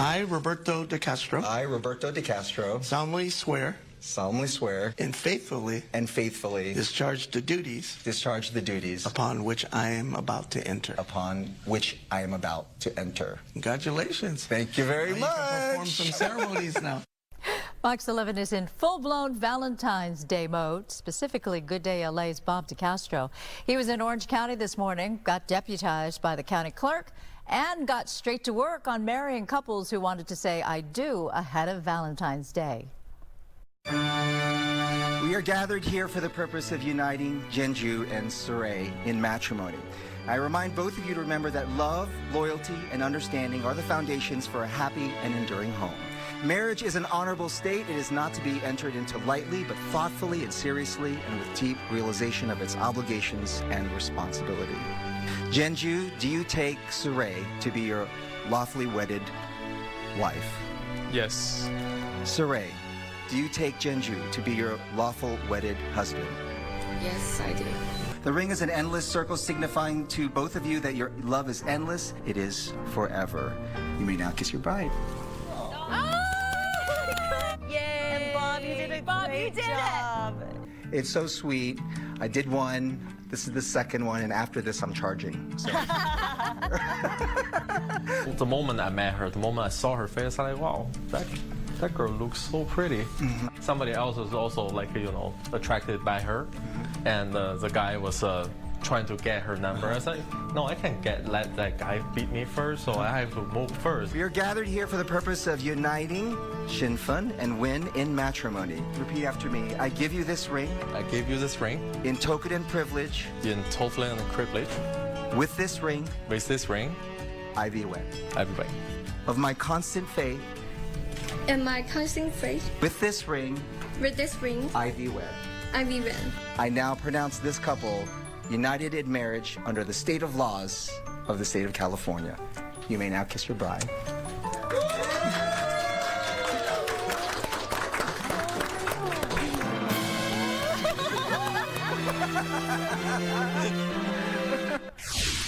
I, Roberto de Castro. I, Roberto de Castro. Solemnly swear. Solemnly swear. And faithfully. And faithfully. Discharge the duties. Discharge the duties. Upon which I am about to enter. Upon which I am about to enter. Congratulations. Thank you very much. You can perform some ceremonies now. Fox 11 is in full-blown Valentine's Day mode, specifically Good Day LA's Bob DeCastro. He was in Orange County this morning, got deputized by the county clerk, and got straight to work on marrying couples who wanted to say I do ahead of Valentine's Day. We are gathered here for the purpose of uniting Genju and Saray in matrimony. I remind both of you to remember that love, loyalty, and understanding are the foundations for a happy and enduring home. Marriage is an honorable state. It is not to be entered into lightly, but thoughtfully and seriously, and with deep realization of its obligations and responsibility. Genju, do you take Saray to be your lawfully wedded wife? Yes. Saray, do you take Genju to be your lawful wedded husband? Yes, I do. The ring is an endless circle signifying to both of you that your love is endless. It is forever. You may now kiss your bride. Yay! And Bob, you did a great job. It's so sweet. I did one. This is the second one, and after this, I'm charging. So. The moment I met her, the moment I saw her face, I'm like, wow, that girl looks so pretty. Mm-hmm. Somebody else was also like, you know, attracted by her, and the guy was trying to get her number. I was like, no, I can't let that guy beat me first, so I have to move first. We are gathered here for the purpose of uniting Shinfun and Win in matrimony. Repeat after me. I give you this ring. I give you this ring. In token and privilege. In token and privilege. With this ring. With this ring. I be wed. I be wed. Of my constant faith. And my constant faith. With this ring. With this ring. I be wed. I be wed. I now pronounce this couple united in marriage under the state of laws of the state of California. You may now kiss your bride.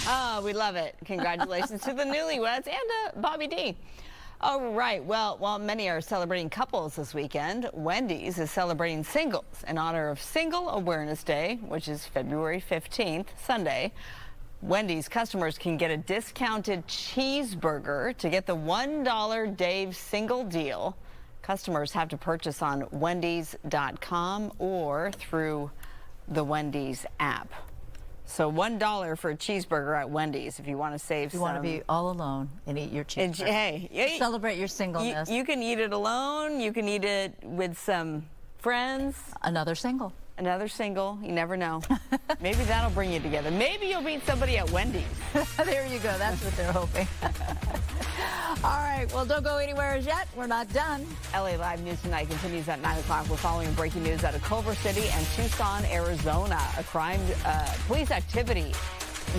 Oh, we love it. Congratulations to the newlyweds and Bobby D. All right. Well, while many are celebrating couples this weekend, Wendy's is celebrating singles in honor of Single Awareness Day, which is February 15th, Sunday. Wendy's customers can get a discounted cheeseburger to get the $1 Dave single deal. Customers have to purchase on Wendy's.com or through the Wendy's app. So $1 for a cheeseburger at Wendy's if you want to save some. You want to be all alone and eat your cheeseburger. Hey, celebrate your singleness. You can eat it alone. You can eat it with some friends. Another single. Another single. You never know. Maybe that'll bring you together. Maybe you'll meet somebody at Wendy's. There you go. That's what they're hoping. All right. Well, don't go anywhere as yet. We're not done. LA Live News Tonight continues at 9 o'clock. We're following breaking news out of Culver City and Tucson, Arizona. A police activity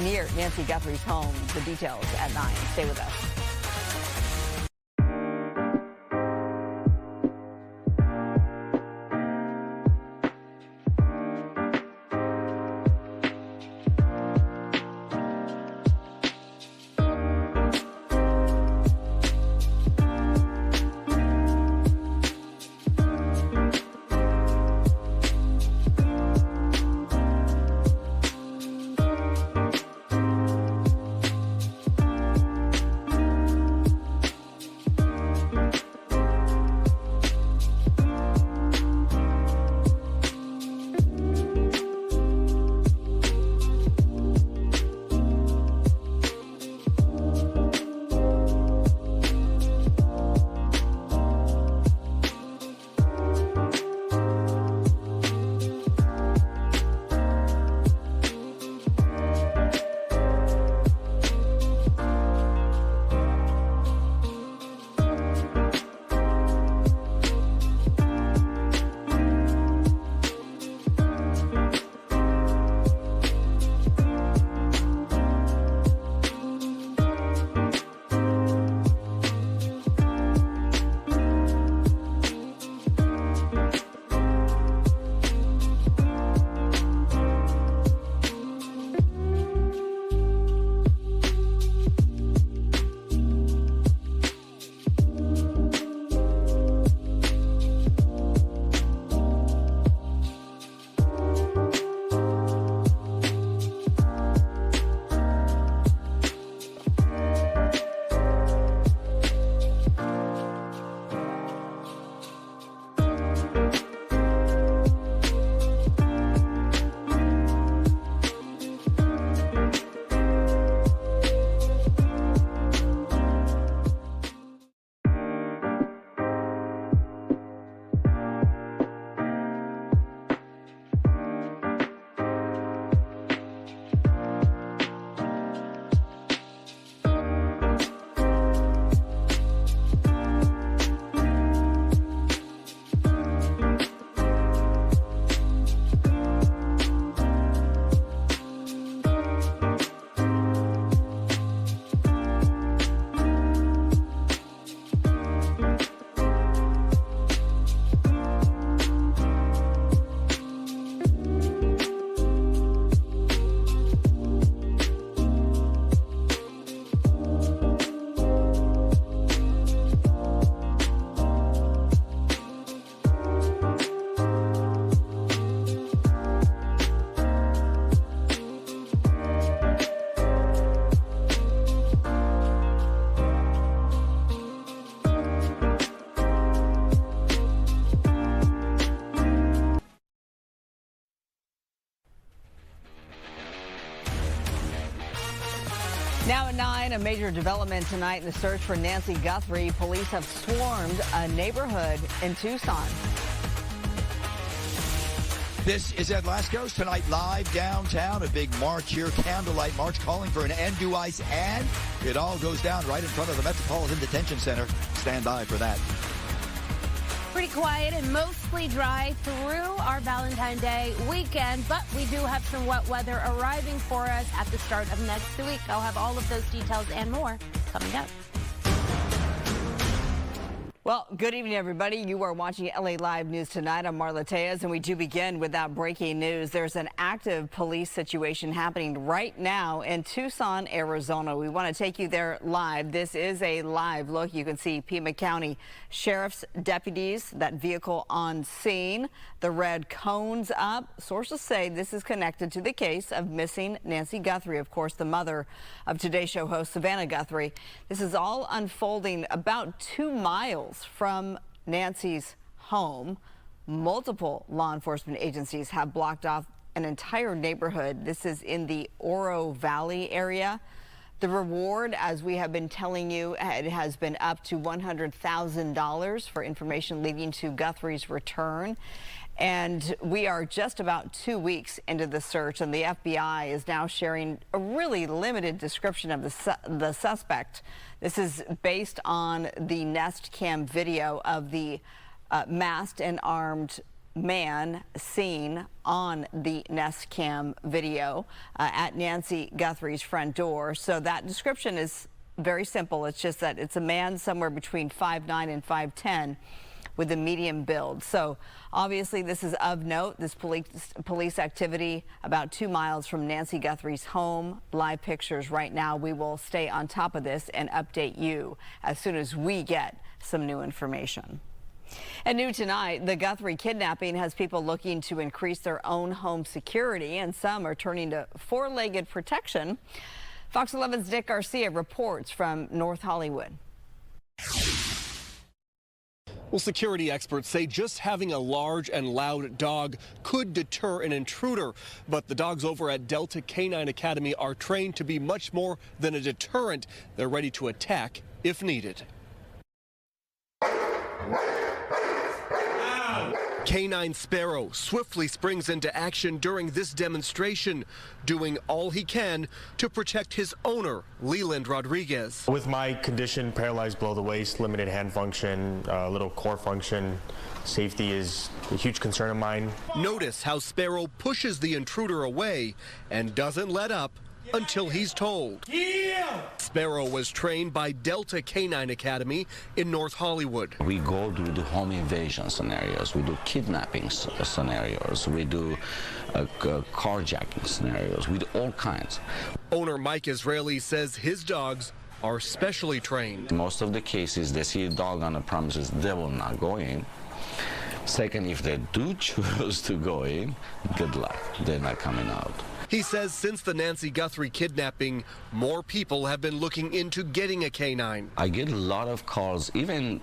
near Nancy Guthrie's home. The details at 9. Stay with us. 9, a major development tonight in the search for Nancy Guthrie. Police have swarmed a neighborhood in Tucson. This is Ed Lascos tonight live downtown. A big march here, candlelight march calling for an end to ICE, and it all goes down right in front of the Metropolitan Detention Center. Stand by for that. Pretty quiet and mostly dry through our Valentine Day weekend, but we do have some wet weather arriving for us at the start of next week. I'll have all of those details and more coming up. Well, good evening, everybody. You are watching LA Live News tonight. I'm Marla Tejas, and we do begin with that breaking news. There's an active police situation happening right now in Tucson, Arizona. We want to take you there live. This is a live look. You can see Pima County Sheriff's deputies, that vehicle on scene, the red cones up. Sources say this is connected to the case of missing Nancy Guthrie, of course, the mother of Today Show host Savannah Guthrie. This is all unfolding about 2 miles from Nancy's home. Multiple law enforcement agencies have blocked off an entire neighborhood. This is in the Oro Valley area. The reward, as we have been telling you, it has been up to $100,000 for information leading to Guthrie's return. And we are just about 2 weeks into the search, and the FBI is now sharing a really limited description of the suspect. This is based on the Nest Cam video of the masked and armed man seen on the Nest Cam video at Nancy Guthrie's front door. So that description is very simple. It's just that it's a man somewhere between 5'9" and 5'10" with a medium build. So obviously this is of note, this police activity about 2 miles from Nancy Guthrie's home. Live pictures right now. We will stay on top of this and update you as soon as we get some new information. And new tonight, the Guthrie kidnapping has people looking to increase their own home security, and some are turning to four-legged protection. Fox 11's Nick Garcia reports from North Hollywood. Well, security experts say just having a large and loud dog could deter an intruder. But the dogs over at Delta Canine Academy are trained to be much more than a deterrent. They're ready to attack if needed. Canine Sparrow swiftly springs into action during this demonstration, doing all he can to protect his owner, Leland Rodriguez. With my condition, paralyzed below the waist, limited hand function, little core function, safety is a huge concern of mine. Notice how Sparrow pushes the intruder away and doesn't let up until he's told. Yeah! Sparrow was trained by Delta Canine Academy in North Hollywood. We go to the home invasion scenarios, we do kidnapping scenarios, we do carjacking scenarios, we do all kinds. Owner Mike Israeli says his dogs are specially trained. Most of the cases, they see a dog on the premises, they will not go in. Second, if they do choose to go in, good luck, they're not coming out. He says since the Nancy Guthrie kidnapping, more people have been looking into getting a canine. I get a lot of calls, even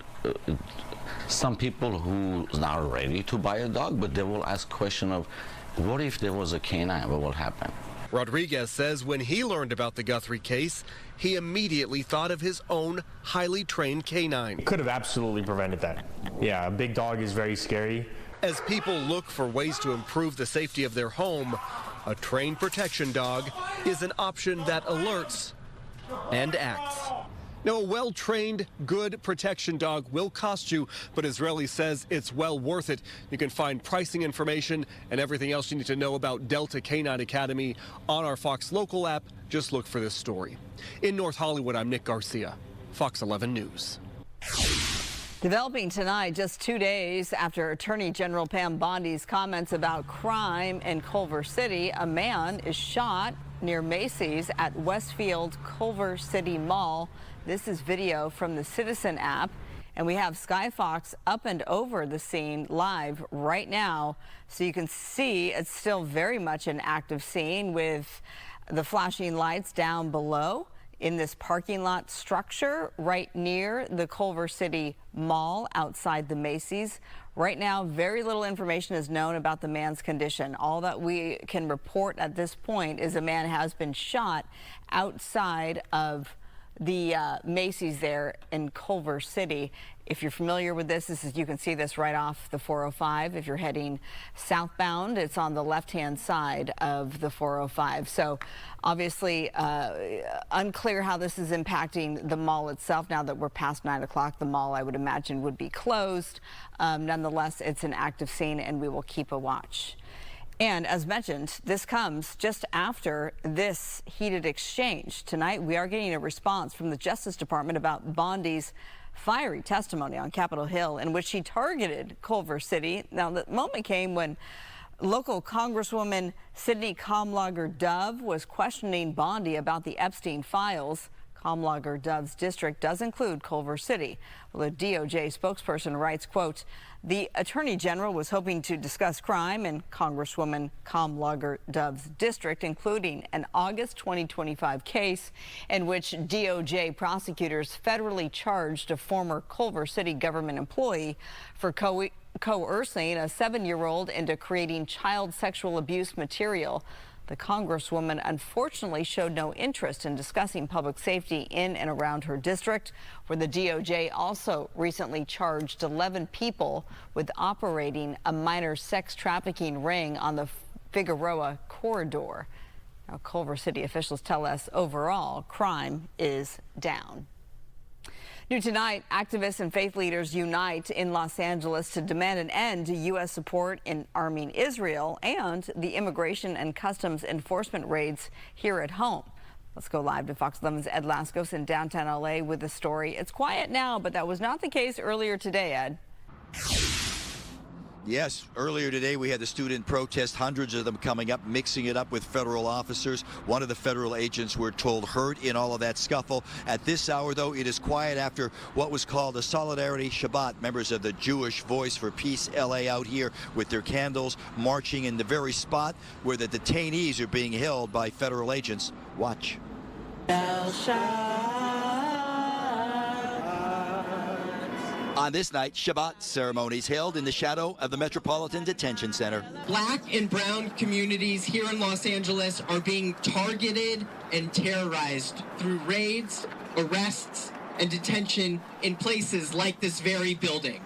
some people who are not ready to buy a dog, but they will ask question of, what if there was a canine, what will happen? Rodriguez says when he learned about the Guthrie case, he immediately thought of his own highly trained canine. Could have absolutely prevented that. Yeah, a big dog is very scary. As people look for ways to improve the safety of their home, a trained protection dog is an option that alerts and acts. Now, a well-trained, good protection dog will cost you, but Israeli says it's well worth it. You can find pricing information and everything else you need to know about Delta Canine Academy on our Fox Local app. Just look for this story. In North Hollywood, I'm Nick Garcia, Fox 11 News. Developing tonight, just 2 days after Attorney General Pam Bondi's comments about crime in Culver City, a man is shot near Macy's at Westfield Culver City Mall. This is video from the Citizen app, and we have Sky Fox up and over the scene live right now. So you can see it's still very much an active scene with the flashing lights down below in this parking lot structure right near the Culver City Mall outside the Macy's. Right now, very little information is known about the man's condition. All that we can report at this point is a man has been shot outside of the Macy's there in Culver City. If you're familiar with this, you can see this right off the 405. If you're heading southbound, it's on the left-hand side of the 405. So obviously unclear how this is impacting the mall itself. Now that we're past 9 o'clock, the mall, I would imagine, would be closed. Nonetheless, it's an active scene, and we will keep a watch. And as mentioned, this comes just after this heated exchange. Tonight, we are getting a response from the Justice Department about Bondi's fiery testimony on Capitol Hill in which she targeted Culver City. Now, the moment came when local Congresswoman Sidney Kamlager-Dove was questioning Bondi about the Epstein files. Kamlager-Dove's district does include Culver City. Well, the DOJ spokesperson writes, quote, "The Attorney General was hoping to discuss crime in Congresswoman Kamlager-Dove's district, including an August 2025 case in which DOJ prosecutors federally charged a former Culver City government employee for coercing a 7-year-old into creating child sexual abuse material. The Congresswoman unfortunately showed no interest in discussing public safety in and around her district, where the DOJ also recently charged 11 people with operating a minor sex trafficking ring on the Figueroa corridor. Now, Culver City officials tell us overall crime is down. New tonight, activists and faith leaders unite in Los Angeles to demand an end to U.S. support in arming Israel and the immigration and customs enforcement raids here at home. Let's go live to Fox 11's Ed Lascos in downtown L.A. with the story. It's quiet now, but that was not the case earlier today, Ed. Yes, earlier today we had the student protest, hundreds of them coming up, mixing it up with federal officers. One of the federal agents, we're told, hurt in all of that scuffle. At this hour, though, it is quiet after what was called a Solidarity Shabbat. Members of the Jewish Voice for Peace LA out here with their candles, marching in the very spot where the detainees are being held by federal agents. Watch. On this night, Shabbat ceremonies held in the shadow of the Metropolitan Detention Center. Black and brown communities here in Los Angeles are being targeted and terrorized through raids, arrests, and detention in places like this very building.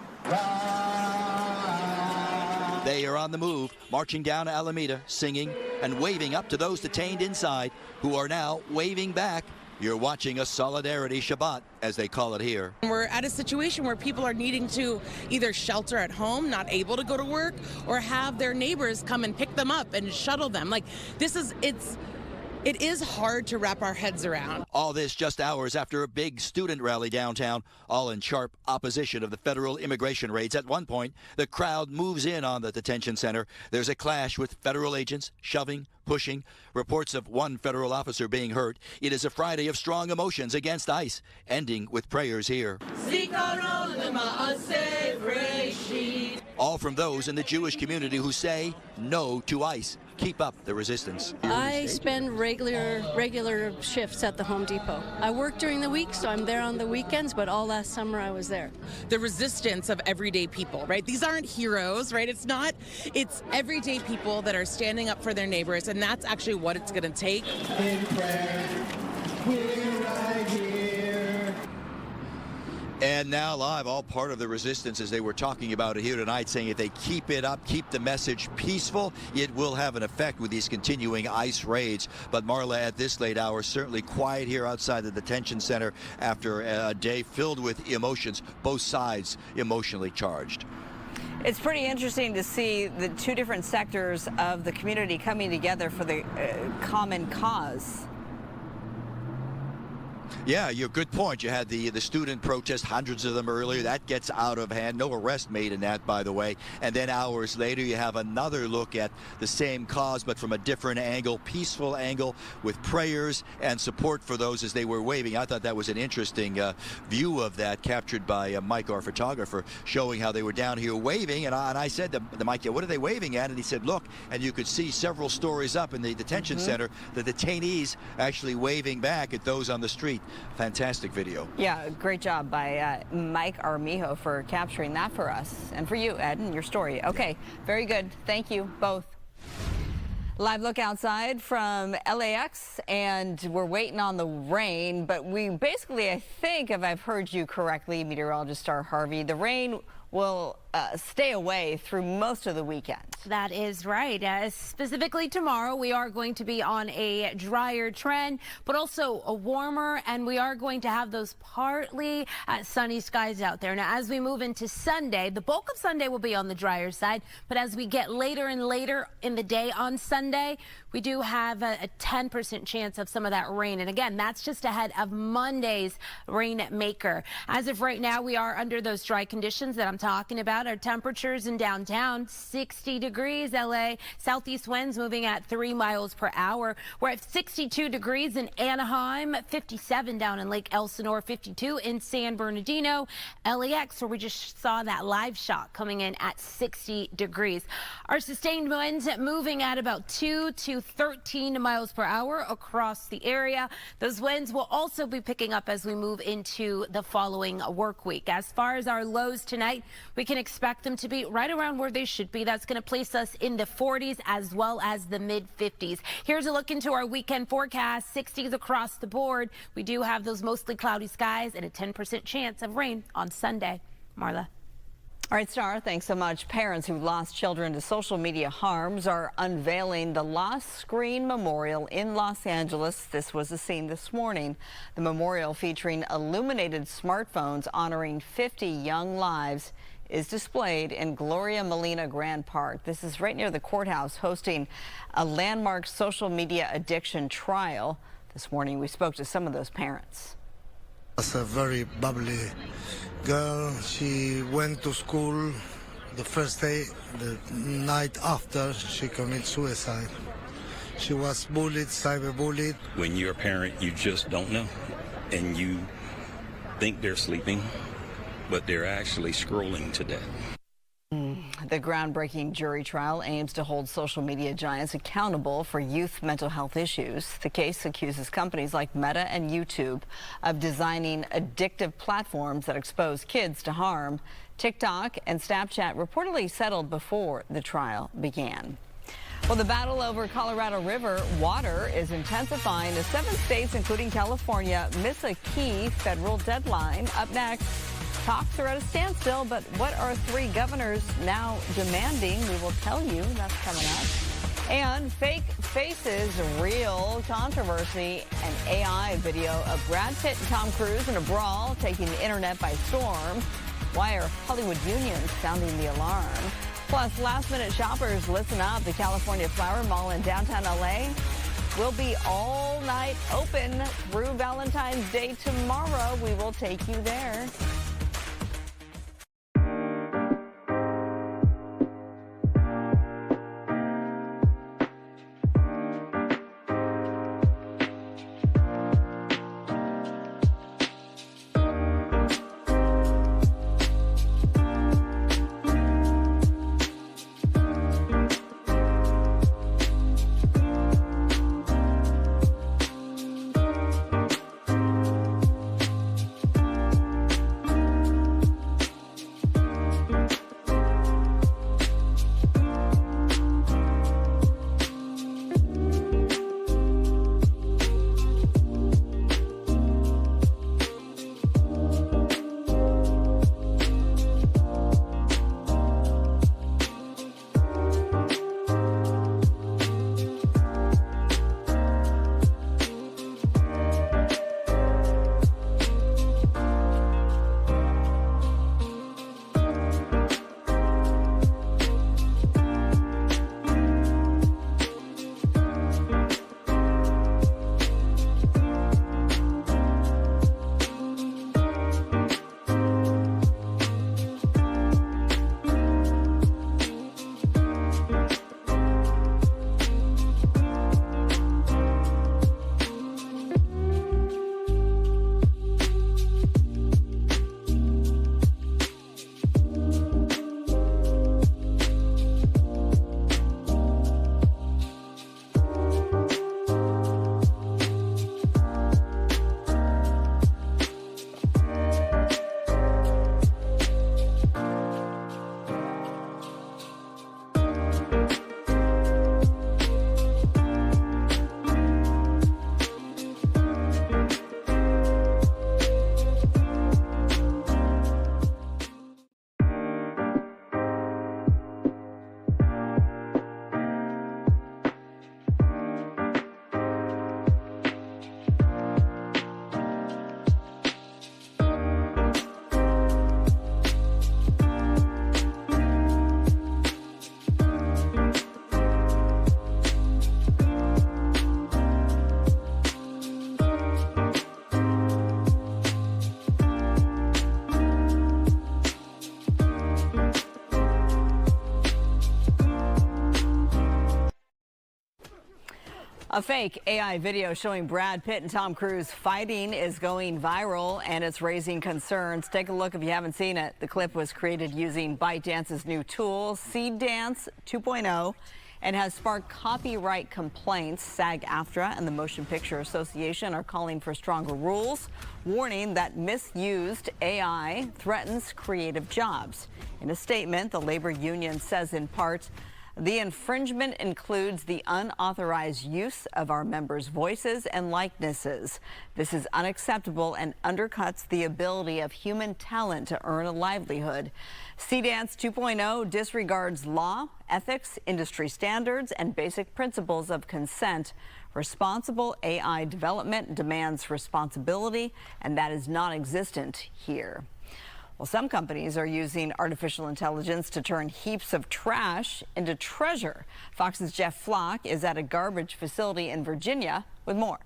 They are on the move, marching down Alameda, singing and waving up to those detained inside, who are now waving back. You're watching a Solidarity Shabbat, as they call it here. We're at a situation where people are needing to either shelter at home, not able to go to work, or have their neighbors come and pick them up and shuttle them. Like, it is hard to wrap our heads around. All this just hours after a big student rally downtown, all in sharp opposition of the federal immigration raids. At one point, the crowd moves in on the detention center. There's a clash with federal agents, shoving, pushing, reports of one federal officer being hurt. It is a Friday of strong emotions against ICE, ending with prayers here. All from those in the Jewish community who say no to ICE. Keep up the resistance. I spend regular shifts at the Home Depot. I work during the week, so I'm there on the weekends, but all last summer I was there. The resistance of everyday people, right? These aren't heroes, right? It's everyday people that are standing up for their neighbors, and that's actually what it's going to take. In prayer, we're right here. And now live, all part of the resistance as they were talking about it here tonight, saying if they keep it up, keep the message peaceful, it will have an effect with these continuing ICE raids. But Marla, at this late hour, certainly quiet here outside the detention center after a day filled with emotions, both sides emotionally charged. It's pretty interesting to see the two different sectors of the community coming together for the common cause. Yeah, you're good point. You had the student protest, hundreds of them earlier. That gets out of hand. No arrest made in that, by the way. And then hours later, you have another look at the same cause, but from a different angle, peaceful angle, with prayers and support for those as they were waving. I thought that was an interesting view of that, captured by Mike, our photographer, showing how they were down here waving. And I said to Mike, what are they waving at? And he said, look, and you could see several stories up in the detention center, the detainees actually waving back at those on the street. Fantastic video. Yeah, great job by Mike Armijo for capturing that for us, and for you, Ed, and your story. Okay, very good. Thank you both. Live look outside from LAX, and we're waiting on the rain, but we basically, I think, if I've heard you correctly, meteorologist Star Harvey, the rain will stay away through most of the weekend. That is right. Specifically tomorrow, we are going to be on a drier trend, but also a warmer, and we are going to have those partly sunny skies out there. Now, as we move into Sunday, the bulk of Sunday will be on the drier side, but as we get later and later in the day on Sunday, we do have a 10% chance of some of that rain. And again, that's just ahead of Monday's rainmaker. As of right now, we are under those dry conditions that I'm talking about. Our temperatures in downtown, 60 degrees, LA. Southeast winds moving at 3 miles per hour. We're at 62 degrees in Anaheim, 57 down in Lake Elsinore, 52 in San Bernardino. LAX, where we just saw that live shot, coming in at 60 degrees. Our sustained winds moving at about 2 to 13 miles per hour across the area. Those winds will also be picking up as we move into the following work week. As far as our lows tonight, we can expect them to be right around where they should be. That's going to place us in the 40s as well as the mid 50s. Here's a look into our weekend forecast. 60s across the board. We do have those mostly cloudy skies and a 10% chance of rain on Sunday. Marla. All right, Star, thanks so much. Parents who lost children to social media harms are unveiling the Lost Screen Memorial in Los Angeles. This was the scene this morning. The memorial, featuring illuminated smartphones honoring 50 young lives, is displayed in Gloria Molina Grand Park. This is right near the courthouse, hosting a landmark social media addiction trial. This morning, we spoke to some of those parents. It's a very bubbly girl. She went to school the first day. The night after, she committed suicide. She was bullied, cyberbullied. When you're a parent, you just don't know. And you think they're sleeping, but they're actually scrolling to death. The groundbreaking jury trial aims to hold social media giants accountable for youth mental health issues. The case accuses companies like Meta and YouTube of designing addictive platforms that expose kids to harm. TikTok and Snapchat reportedly settled before the trial began. Well, the battle over Colorado River water is intensifying as 7 states, including California, miss a key federal deadline. Up next, talks are at a standstill, but what are 3 governors now demanding? We will tell you. That's coming up. And fake faces, real controversy, an AI video of Brad Pitt and Tom Cruise in a brawl taking the internet by storm. Why are Hollywood unions sounding the alarm? Plus, last-minute shoppers, listen up. The California Flower Mall in downtown LA will be all night open through Valentine's Day tomorrow. We will take you there. A fake AI video showing Brad Pitt and Tom Cruise fighting is going viral, and it's raising concerns. Take a look if you haven't seen it. The clip was created using ByteDance's new tool, Dance 2.0, and has sparked copyright complaints. SAG-AFTRA and the Motion Picture Association are calling for stronger rules, warning that misused AI threatens creative jobs. In a statement, the labor union says in part, the infringement includes the unauthorized use of our members' voices and likenesses. This is unacceptable and undercuts the ability of human talent to earn a livelihood. Dance 2.0 disregards law, ethics, industry standards, and basic principles of consent. Responsible AI development demands responsibility, and that is non-existent here. Well, some companies are using artificial intelligence to turn heaps of trash into treasure. Fox's Jeff Flock is at a garbage facility in Virginia with more.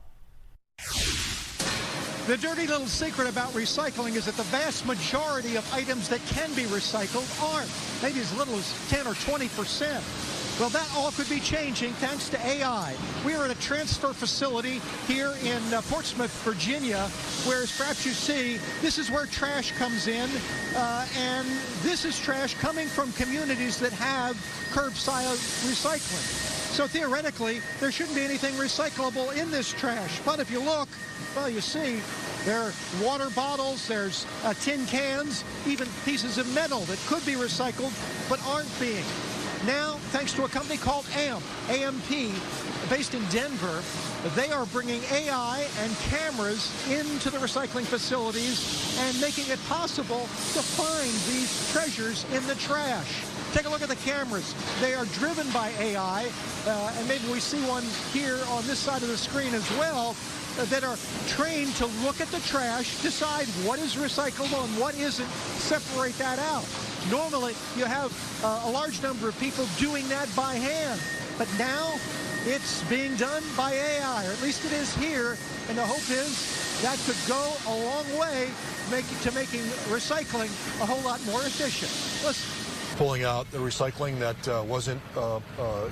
The dirty little secret about recycling is that the vast majority of items that can be recycled aren't, maybe as little as 10 or 20%. Well, that all could be changing thanks to AI. We are at a transfer facility here in Portsmouth, Virginia, where, as perhaps you see, this is where trash comes in, and this is trash coming from communities that have curbside recycling. So theoretically, there shouldn't be anything recyclable in this trash. But if you look, well, you see, there are water bottles, there's tin cans, even pieces of metal that could be recycled but aren't being. Now, thanks to a company called AMP, based in Denver, they are bringing AI and cameras into the recycling facilities and making it possible to find these treasures in the trash. Take a look at the cameras. They are driven by AI, and maybe we see one here on this side of the screen as well, that are trained to look at the trash, decide what is recyclable and what isn't, separate that out. Normally, you have a large number of people doing that by hand, but now it's being done by AI, or at least it is here, and the hope is that could go a long way to making recycling a whole lot more efficient. Listen. Pulling out the recycling that wasn't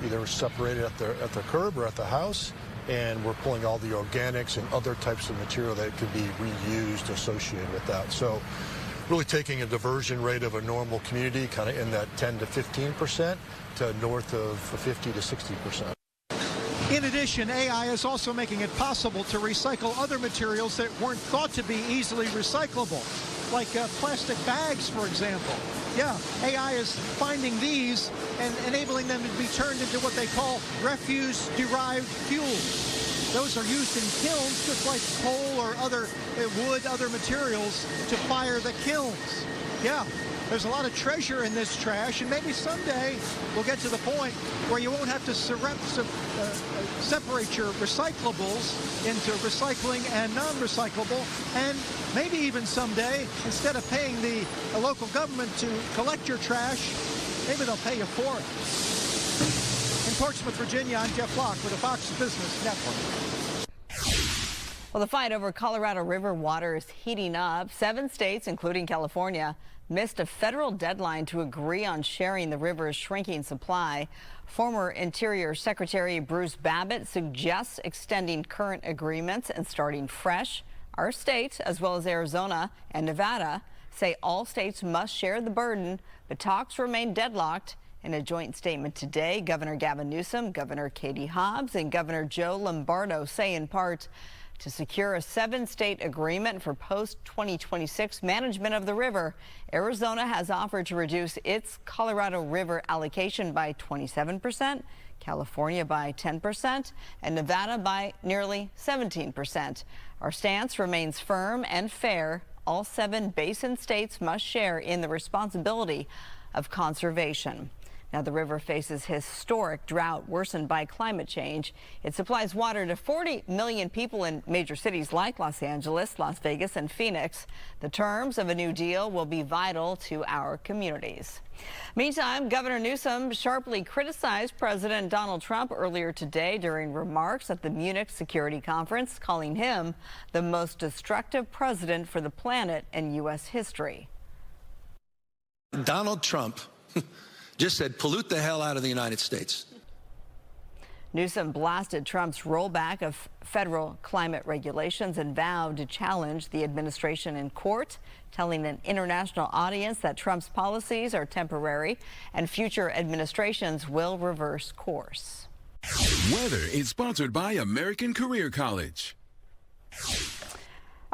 either separated at the curb or at the house, and we're pulling all the organics and other types of material that could be reused associated with that. So really taking a diversion rate of a normal community kind of in that 10 to 15% to north of 50 to 60%. In addition, AI is also making it possible to recycle other materials that weren't thought to be easily recyclable, like plastic bags, for example. Yeah, AI is finding these and enabling them to be turned into what they call refuse-derived fuels. Those are used in kilns, just like coal or other wood, other materials, to fire the kilns. Yeah, there's a lot of treasure in this trash, and maybe someday we'll get to the point where you won't have to separate your recyclables into recycling and non-recyclable, and maybe even someday, instead of paying the local government to collect your trash, maybe they'll pay you for it. In Portsmouth, Virginia, I'm Jeff Flock with the Fox Business Network. Well, the fight over Colorado River water is heating up. 7 states, including California, missed a federal deadline to agree on sharing the river's shrinking supply. Former Interior Secretary Bruce Babbitt suggests extending current agreements and starting fresh. Our state, as well as Arizona and Nevada, say all states must share the burden, but talks remain deadlocked. In a joint statement today, Governor Gavin Newsom, Governor Katie Hobbs, and Governor Joe Lombardo say in part, to secure a 7-state agreement for post-2026 management of the river, Arizona has offered to reduce its Colorado River allocation by 27%, California by 10%, and Nevada by nearly 17%. Our stance remains firm and fair. All 7 basin states must share in the responsibility of conservation. Now, the river faces historic drought worsened by climate change. It supplies water to 40 million people in major cities like Los Angeles, Las Vegas, and Phoenix. The terms of a new deal will be vital to our communities. Meantime, Governor Newsom sharply criticized President Donald Trump earlier today during remarks at the Munich Security Conference, calling him the most destructive president for the planet in U.S. history. Donald Trump just said, pollute the hell out of the United States. Newsom blasted Trump's rollback of federal climate regulations and vowed to challenge the administration in court, telling an international audience that Trump's policies are temporary and future administrations will reverse course. Weather is sponsored by American Career College.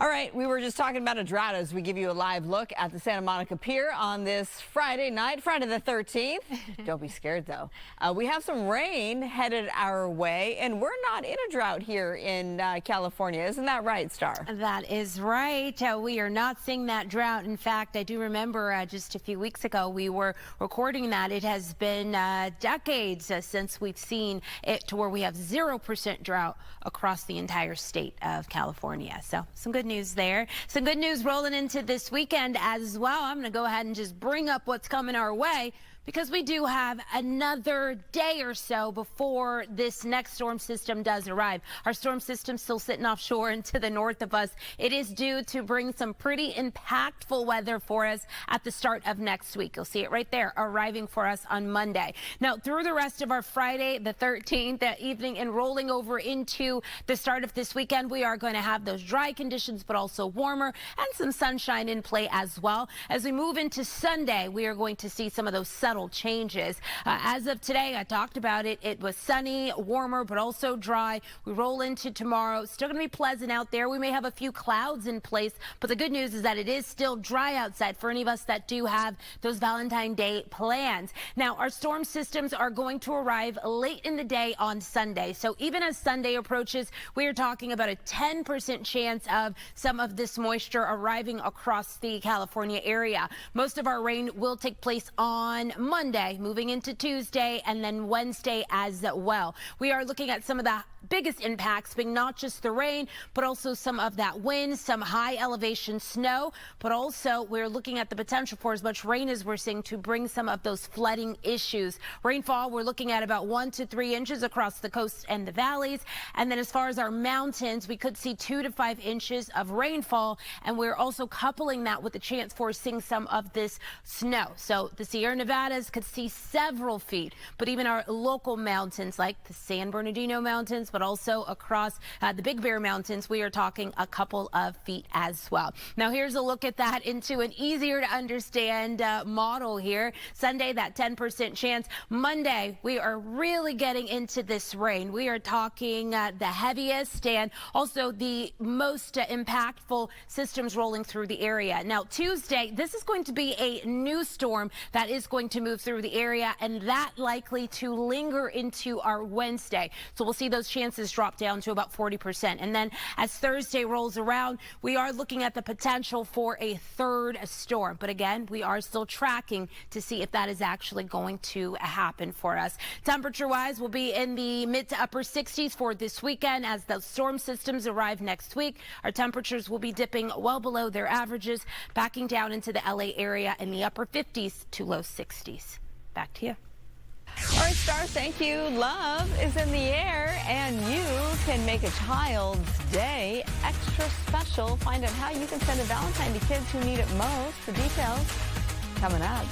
All right, we were just talking about a drought as we give you a live look at the Santa Monica Pier on this Friday night, Friday the 13th. Don't be scared, though. We have some rain headed our way, and we're not in a drought here in California. Isn't that right, Star? That is right. We are not seeing that drought. In fact, I do remember just a few weeks ago we were recording that. It has been decades since we've seen it to where we have 0% drought across the entire state of California. So some good news there. Some good news rolling into this weekend as well. I'm going to go ahead and just bring up what's coming our way, because we do have another day or so before this next storm system does arrive. Our storm system still sitting offshore and to the north of us. It is due to bring some pretty impactful weather for us at the start of next week. You'll see it right there arriving for us on Monday. Now, through the rest of our Friday, the 13th, that evening, and rolling over into the start of this weekend, we are going to have those dry conditions, but also warmer and some sunshine in play as well. As we move into Sunday, we are going to see some of those subtle changes. As of today, I talked about it. It was sunny, warmer, but also dry. We roll into tomorrow. Still going to be pleasant out there. We may have a few clouds in place, but the good news is that it is still dry outside for any of us that do have those Valentine Day plans. Now, our storm systems are going to arrive late in the day on Sunday. So even as Sunday approaches, we are talking about a 10% chance of some of this moisture arriving across the California area. Most of our rain will take place on Monday, moving into Tuesday, and then Wednesday as well. We are looking at some of the biggest impacts being not just the rain, but also some of that wind, some high elevation snow, but also we're looking at the potential for as much rain as we're seeing to bring some of those flooding issues. Rainfall, we're looking at about 1 to 3 inches across the coast and the valleys. And then as far as our mountains, we could see 2 to 5 inches of rainfall. And we're also coupling that with the chance for seeing some of this snow. So the Sierra Nevadas could see several feet, but even our local mountains like the San Bernardino Mountains, but also across the Big Bear Mountains, we are talking a couple of feet as well. Now here's a look at that into an easier to understand model here. Sunday, that 10% chance. Monday, we are really getting into this rain. We are talking the heaviest and also the most impactful systems rolling through the area. Now Tuesday, this is going to be a new storm that is going to move through the area, and that likely to linger into our Wednesday. So we'll see those chances drop down to about 40%. And then as Thursday rolls around, we are looking at the potential for a third storm. But again, we are still tracking to see if that is actually going to happen for us. Temperature-wise, we'll be in the mid to upper 60s for this weekend. As the storm systems arrive next week, our temperatures will be dipping well below their averages, backing down into the LA area in the upper 50s to low 60s. Back to you. All right, Star, thank you. Love is in the air, and you can make a child's day extra special. Find out how you can send a Valentine to kids who need it most. The details coming up.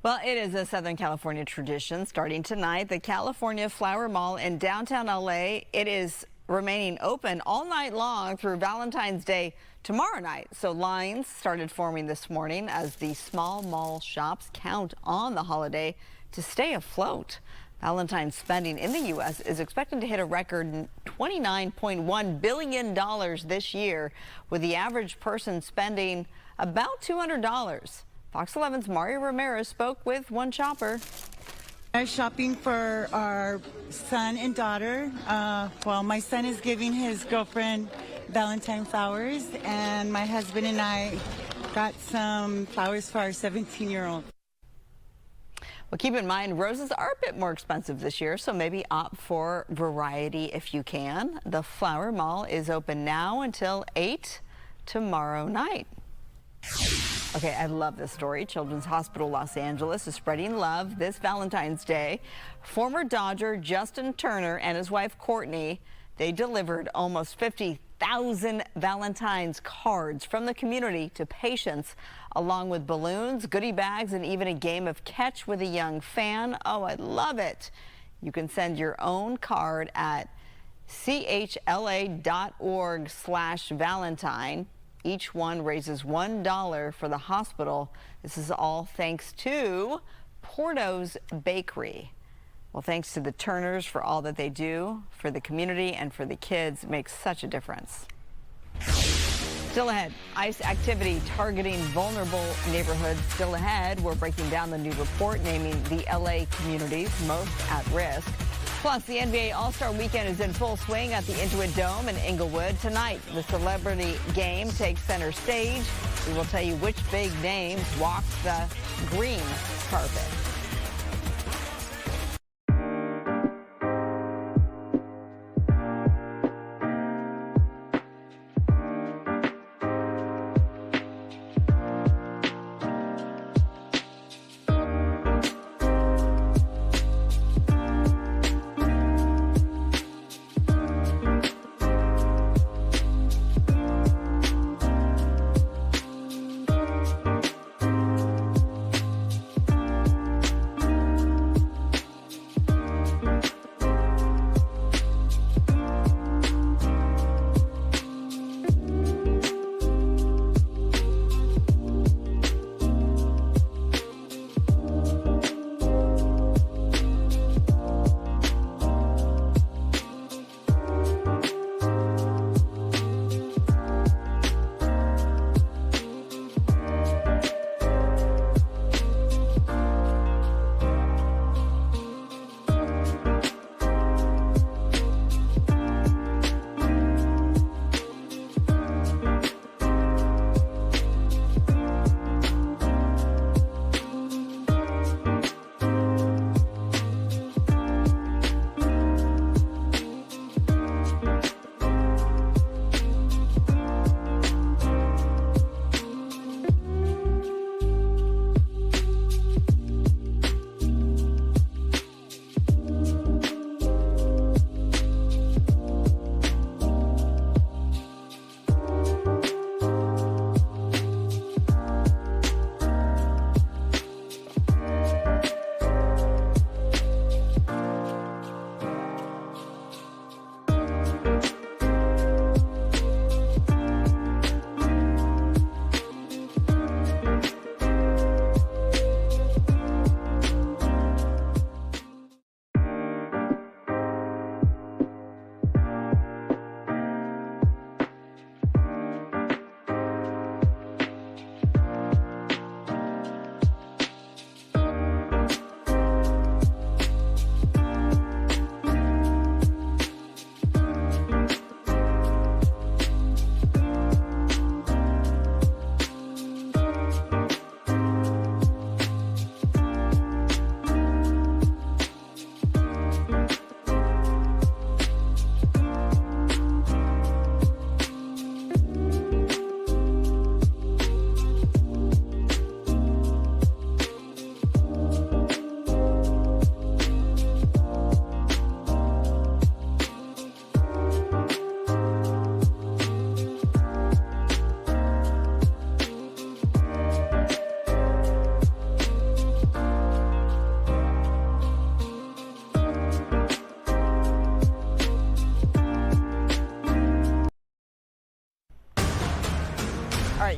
Well, it is a Southern California tradition starting tonight. The California Flower Mall in downtown LA, it is remaining open all night long through Valentine's Day tomorrow night. So lines started forming this morning as the small mall shops count on the holiday to stay afloat. Valentine's spending in the U.S. is expected to hit a record $29.1 billion this year, with the average person spending about $200. Fox 11's Mario Ramirez spoke with one shopper. I'm shopping for our son and daughter. Well, my son is giving his girlfriend Valentine flowers, and my husband and I got some flowers for our 17-year-old. Well, keep in mind, roses are a bit more expensive this year, so maybe opt for variety if you can. The Flower Mall is open now until 8 tomorrow night. Okay, I love this story. Children's Hospital Los Angeles is spreading love this Valentine's Day. Former Dodger Justin Turner and his wife Courtney, they delivered almost 50,000 Valentine's cards from the community to patients, along with balloons, goodie bags, and even a game of catch with a young fan. Oh, I love it. You can send your own card at chla.org/Valentine. Each one raises $1 for the hospital. This is all thanks to Porto's Bakery. Well, thanks to the Turners for all that they do for the community and for the kids. It makes such a difference. Still ahead, ICE activity targeting vulnerable neighborhoods. Still ahead, we're breaking down the new report naming the LA communities most at risk. Plus, the NBA All-Star Weekend is in full swing at the Intuit Dome in Inglewood. Tonight, the celebrity game takes center stage. We will tell you which big names walk the green carpet.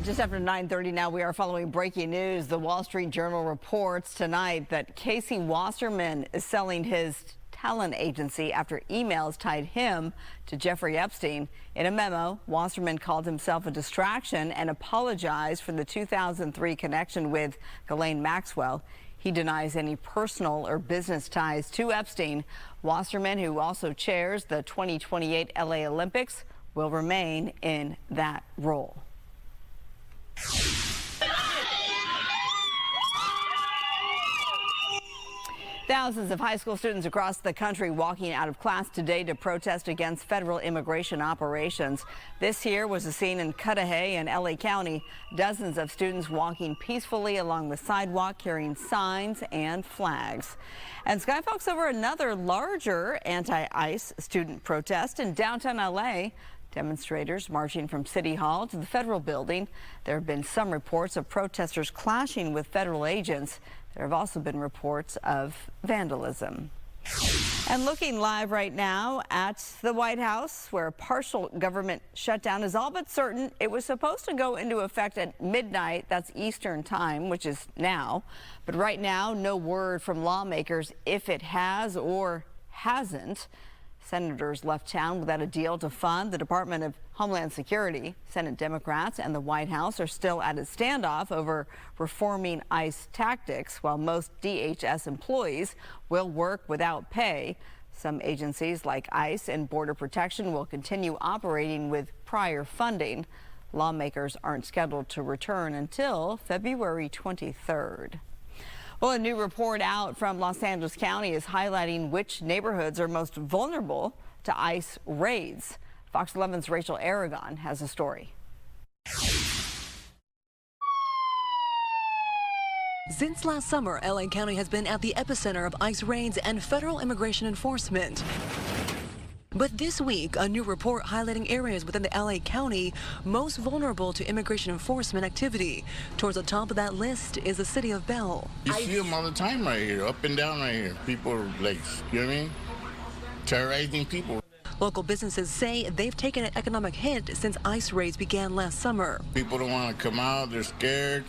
Just after 9:30 now, we are following breaking news. The Wall Street Journal reports tonight that Casey Wasserman is selling his talent agency after emails tied him to Jeffrey Epstein. In a memo, Wasserman called himself a distraction and apologized for the 2003 connection with Ghislaine Maxwell. He denies any personal or business ties to Epstein. Wasserman, who also chairs the 2028 LA Olympics, will remain in that role. Thousands of high school students across the country walking out of class today to protest against federal immigration operations. This here was a scene in Cudahy in LA County. Dozens of students walking peacefully along the sidewalk carrying signs and flags. And Sky Fox over another larger anti-ICE student protest in downtown LA. Demonstrators marching from City Hall to the federal building. There have been some reports of protesters clashing with federal agents. There have also been reports of vandalism. And looking live right now at the White House, where a partial government shutdown is all but certain. It was supposed to go into effect at midnight. That's Eastern time, which is now. But right now, no word from lawmakers if it has or hasn't. Senators left town without a deal to fund the Department of Homeland Security. Senate Democrats and the White House are still at a standoff over reforming ICE tactics, while most DHS employees will work without pay. Some agencies like ICE and Border Protection will continue operating with prior funding. Lawmakers aren't scheduled to return until February 23rd. Well, a new report out from Los Angeles County is highlighting which neighborhoods are most vulnerable to ICE raids. Fox 11's Rachel Aragon has a story. Since last summer, LA County has been at the epicenter of ICE raids and federal immigration enforcement. But this week, a new report highlighting areas within the LA County most vulnerable to immigration enforcement activity. Towards the top of that list is the city of Bell. You see them all the time right here, up and down right here. People are like, you know what I mean? Terrorizing people. Local businesses say they've taken an economic hit since ICE raids began last summer. People don't want to come out, they're scared,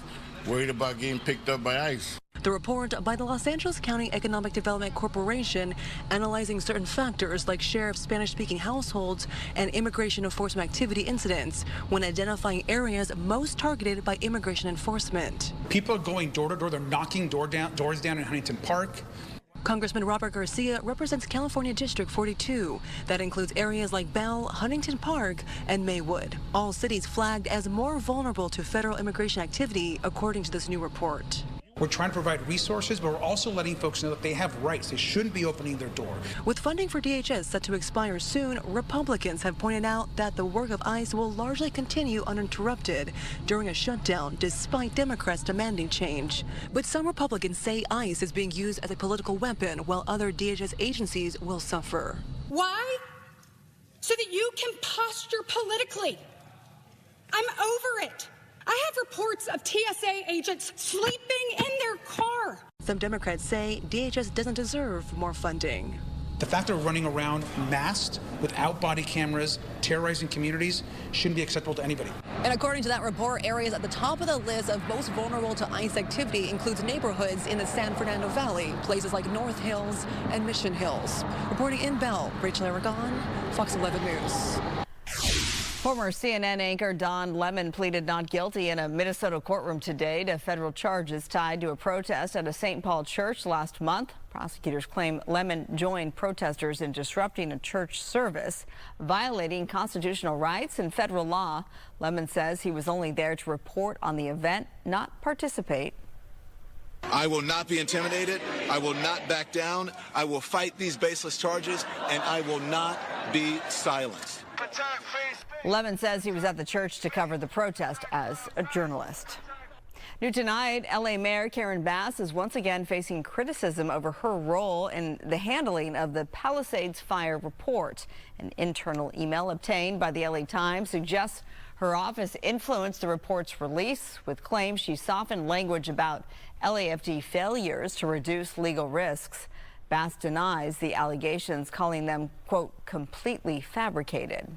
worried about getting picked up by ICE. The report by the Los Angeles County Economic Development Corporation analyzing certain factors like share of Spanish-speaking households and immigration enforcement activity incidents when identifying areas most targeted by immigration enforcement. People are going door to door. They're knocking doors down in Huntington Park. Congressman Robert Garcia represents California District 42. That includes areas like Bell, Huntington Park, and Maywood. All cities flagged as more vulnerable to federal immigration activity, according to this new report. We're trying to provide resources, but we're also letting folks know that they have rights. They shouldn't be opening their door. With funding for DHS set to expire soon, Republicans have pointed out that the work of ICE will largely continue uninterrupted during a shutdown, despite Democrats demanding change. But some Republicans say ICE is being used as a political weapon, while other DHS agencies will suffer. Why? So that you can posture politically. I'm over it. I have reports of TSA agents sleeping in their car. Some Democrats say DHS doesn't deserve more funding. The fact that we're running around masked without body cameras, terrorizing communities, shouldn't be acceptable to anybody. And according to that report, areas at the top of the list of most vulnerable to ICE activity includes neighborhoods in the San Fernando Valley, places like North Hills and Mission Hills. Reporting in Bell, Rachel Aragon, Fox 11 News. Former CNN anchor Don Lemon pleaded not guilty in a Minnesota courtroom today to federal charges tied to a protest at a St. Paul church last month. Prosecutors claim Lemon joined protesters in disrupting a church service, violating constitutional rights and federal law. Lemon says he was only there to report on the event, not participate. I will not be intimidated. I will not back down. I will fight these baseless charges, and I will not be silenced. Lemon says he was at the church to cover the protest as a journalist. New tonight, LA Mayor Karen Bass is once again facing criticism over her role in the handling of the Palisades fire report. An internal email obtained by the LA Times suggests her office influenced the report's release, with claims she softened language about LAFD failures to reduce legal risks. Bass denies the allegations, calling them, quote, completely fabricated.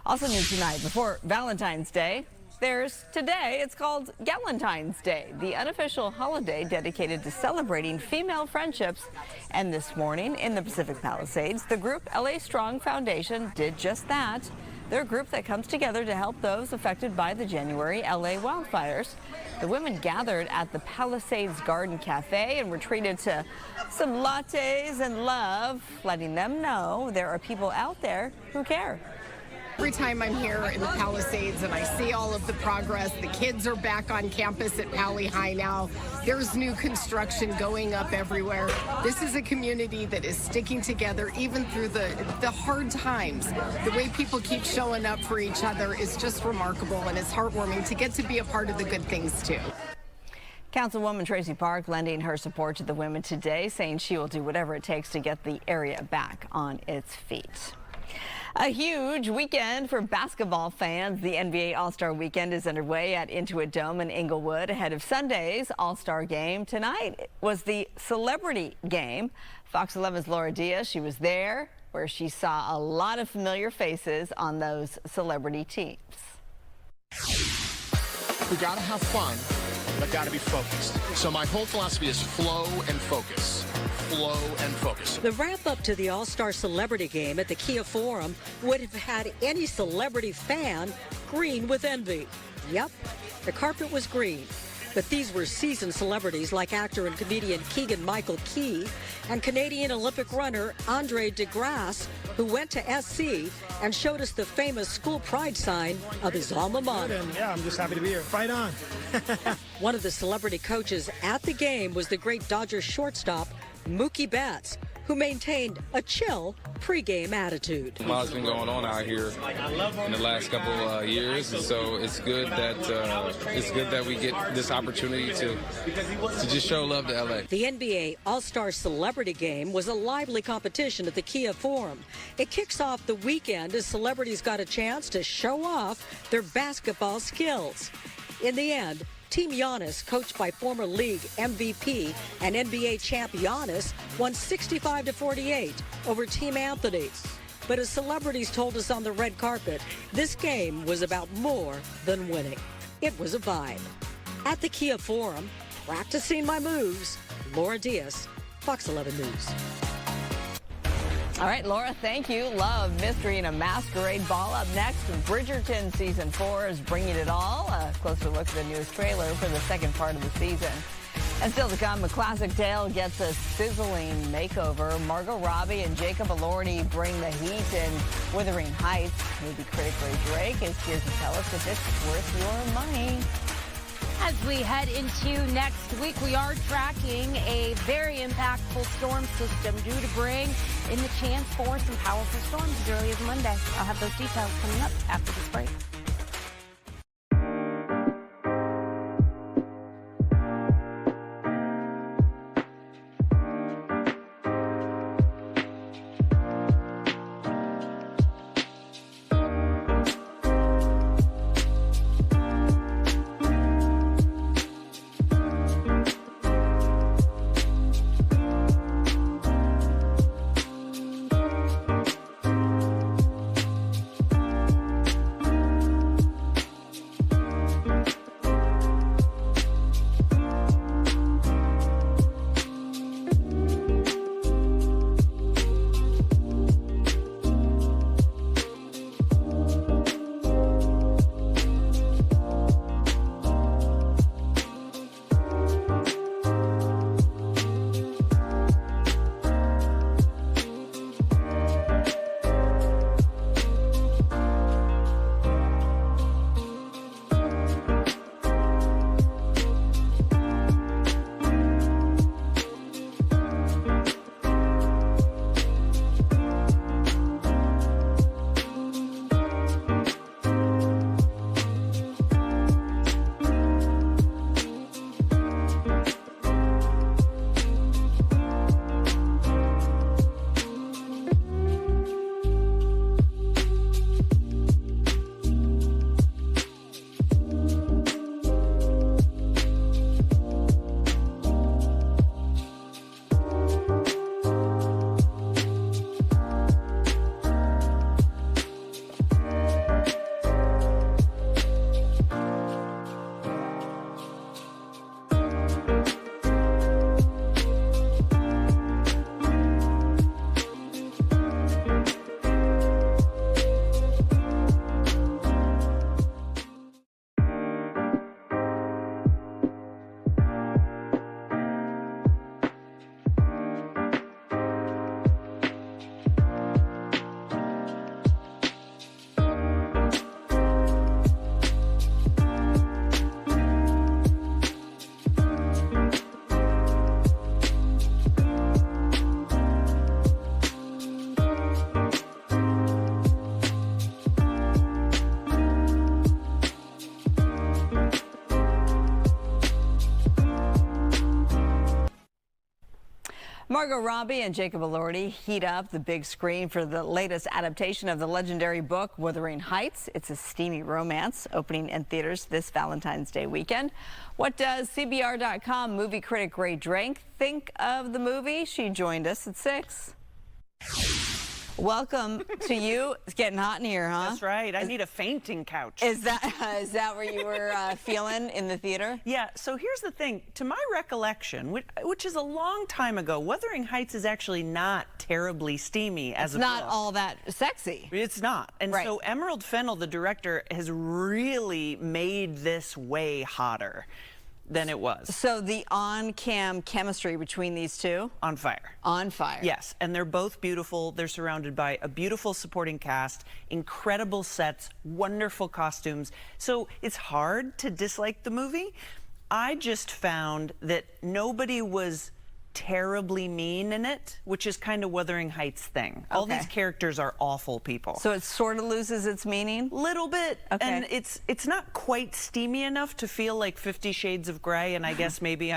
Also new tonight, before Valentine's Day, theirs today. It's called Galentine's Day, the unofficial holiday dedicated to celebrating female friendships. And this morning in the Pacific Palisades, the group LA Strong Foundation did just that. They're a group that comes together to help those affected by the January LA wildfires. The women gathered at the Palisades Garden Cafe and were treated to some lattes and love, letting them know there are people out there who care. Every time I'm here in the Palisades and I see all of the progress, the kids are back on campus at Pali High now. There's new construction going up everywhere. This is a community that is sticking together even through the hard times. The way people keep showing up for each other is just remarkable, and it's heartwarming to get to be a part of the good things too. Councilwoman Tracy Park lending her support to the women today, saying she will do whatever it takes to get the area back on its feet. A huge weekend for basketball fans. The NBA All-Star Weekend is underway at Intuit Dome in Inglewood ahead of Sunday's All-Star Game. Tonight was the celebrity game. Fox 11's Laura Diaz, she was there where she saw a lot of familiar faces on those celebrity teams. We gotta have fun, but gotta be focused. So my whole philosophy is flow and focus. Flow and focus. The wrap up to the All-Star Celebrity Game at the Kia Forum would have had any celebrity fan green with envy. Yep, the carpet was green. But these were seasoned celebrities like actor and comedian Keegan-Michael Key and Canadian Olympic runner Andre DeGrasse, who went to SC and showed us the famous school pride sign of his alma mater. Yeah, I'm just happy to be here. Fight on. One of the celebrity coaches at the game was the great Dodgers shortstop Mookie Betts, who maintained a chill pregame attitude. A lot's been going on out here in the last couple years, and so it's good that we get this opportunity to just show love to LA. The NBA All-Star Celebrity Game was a lively competition at the Kia Forum. It kicks off the weekend as celebrities got a chance to show off their basketball skills. In the end, Team Giannis, coached by former league MVP and NBA champ Giannis, won 65-48 over Team Anthony. But as celebrities told us on the red carpet, this game was about more than winning. It was a vibe. At the Kia Forum, practicing my moves, Laura Diaz, Fox 11 News. All right, Laura, thank you. Love, Mystery, and a Masquerade Ball. Up next, Bridgerton Season 4 is bringing it all. A closer look at the newest trailer for the second part of the season. And still to come, a classic tale gets a sizzling makeover. Margot Robbie and Jacob Elordi bring the heat in Wuthering Heights. Movie critic Ray Drake is here to tell us if it's worth your money. As we head into next week, we are tracking a very impactful storm system due to bring in the chance for some powerful storms as early as Monday. I'll have those details coming up after this break. Margot Robbie and Jacob Elordi heat up the big screen for the latest adaptation of the legendary book, Wuthering Heights. It's a steamy romance opening in theaters this Valentine's Day weekend. What does CBR.com movie critic Ray Drake think of the movie? She joined us at 6. Welcome to you. It's getting hot in here, huh? That's right. I need a fainting couch. Is that where you were feeling in the theater? Yeah. So here's the thing. To my recollection, which is a long time ago, Wuthering Heights is actually not terribly steamy as a book. It's not all that sexy. It's not. And right. so Emerald Fennell, the director, has really made this way hotter than it was. So the on-cam chemistry between these two? On fire. On fire. Yes, and they're both beautiful. They're surrounded by a beautiful supporting cast, incredible sets, wonderful costumes. So it's hard to dislike the movie. I just found that nobody was terribly mean in it, which is kind of Wuthering Heights thing. All these characters are awful people. So it sort of loses its meaning? Little bit. Okay. And it's not quite steamy enough to feel like 50 Shades of Grey, and I guess maybe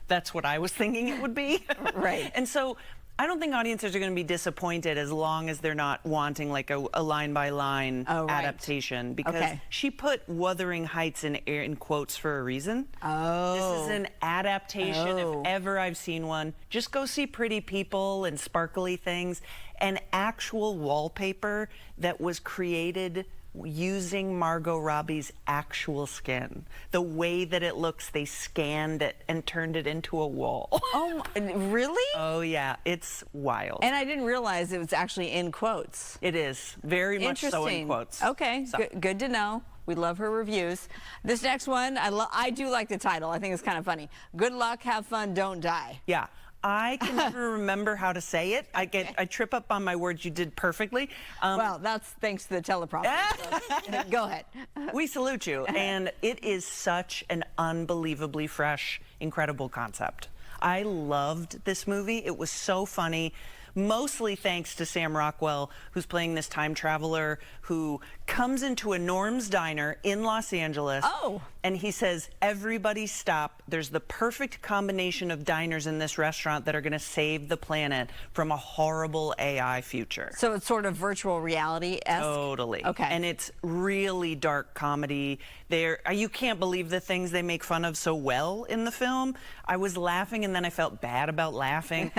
that's what I was thinking it would be. Right. And so I don't think audiences are going to be disappointed as long as they're not wanting like a line-by-line adaptation, because she put Wuthering Heights in quotes for a reason. Oh. This is an adaptation if ever I've seen one. Just go see pretty people and sparkly things and actual wallpaper that was created using Margot Robbie's actual skin. The way that it looks, they scanned it and turned it into a wall. Oh, really? Oh, yeah. It's wild. And I didn't realize it was actually in quotes. It is. Very much so in quotes. Okay, So. good to know. We love her reviews. This next one, I do like the title. I think it's kind of funny. Good luck, have fun, don't die. Yeah. I can never remember how to say it. I trip up on my words. You did perfectly. Well, that's thanks to the teleprompter. Go ahead. We salute you. And it is such an unbelievably fresh, incredible concept. I loved this movie. It was so funny. Mostly thanks to Sam Rockwell, who's playing this time traveler who comes into a Norm's Diner in Los Angeles. Oh. And he says, everybody stop. There's the perfect combination of diners in this restaurant that are going to save the planet from a horrible AI future. So it's sort of virtual reality-esque? Totally. Okay. And it's really dark comedy. You can't believe the things they make fun of so well in the film. I was laughing and then I felt bad about laughing.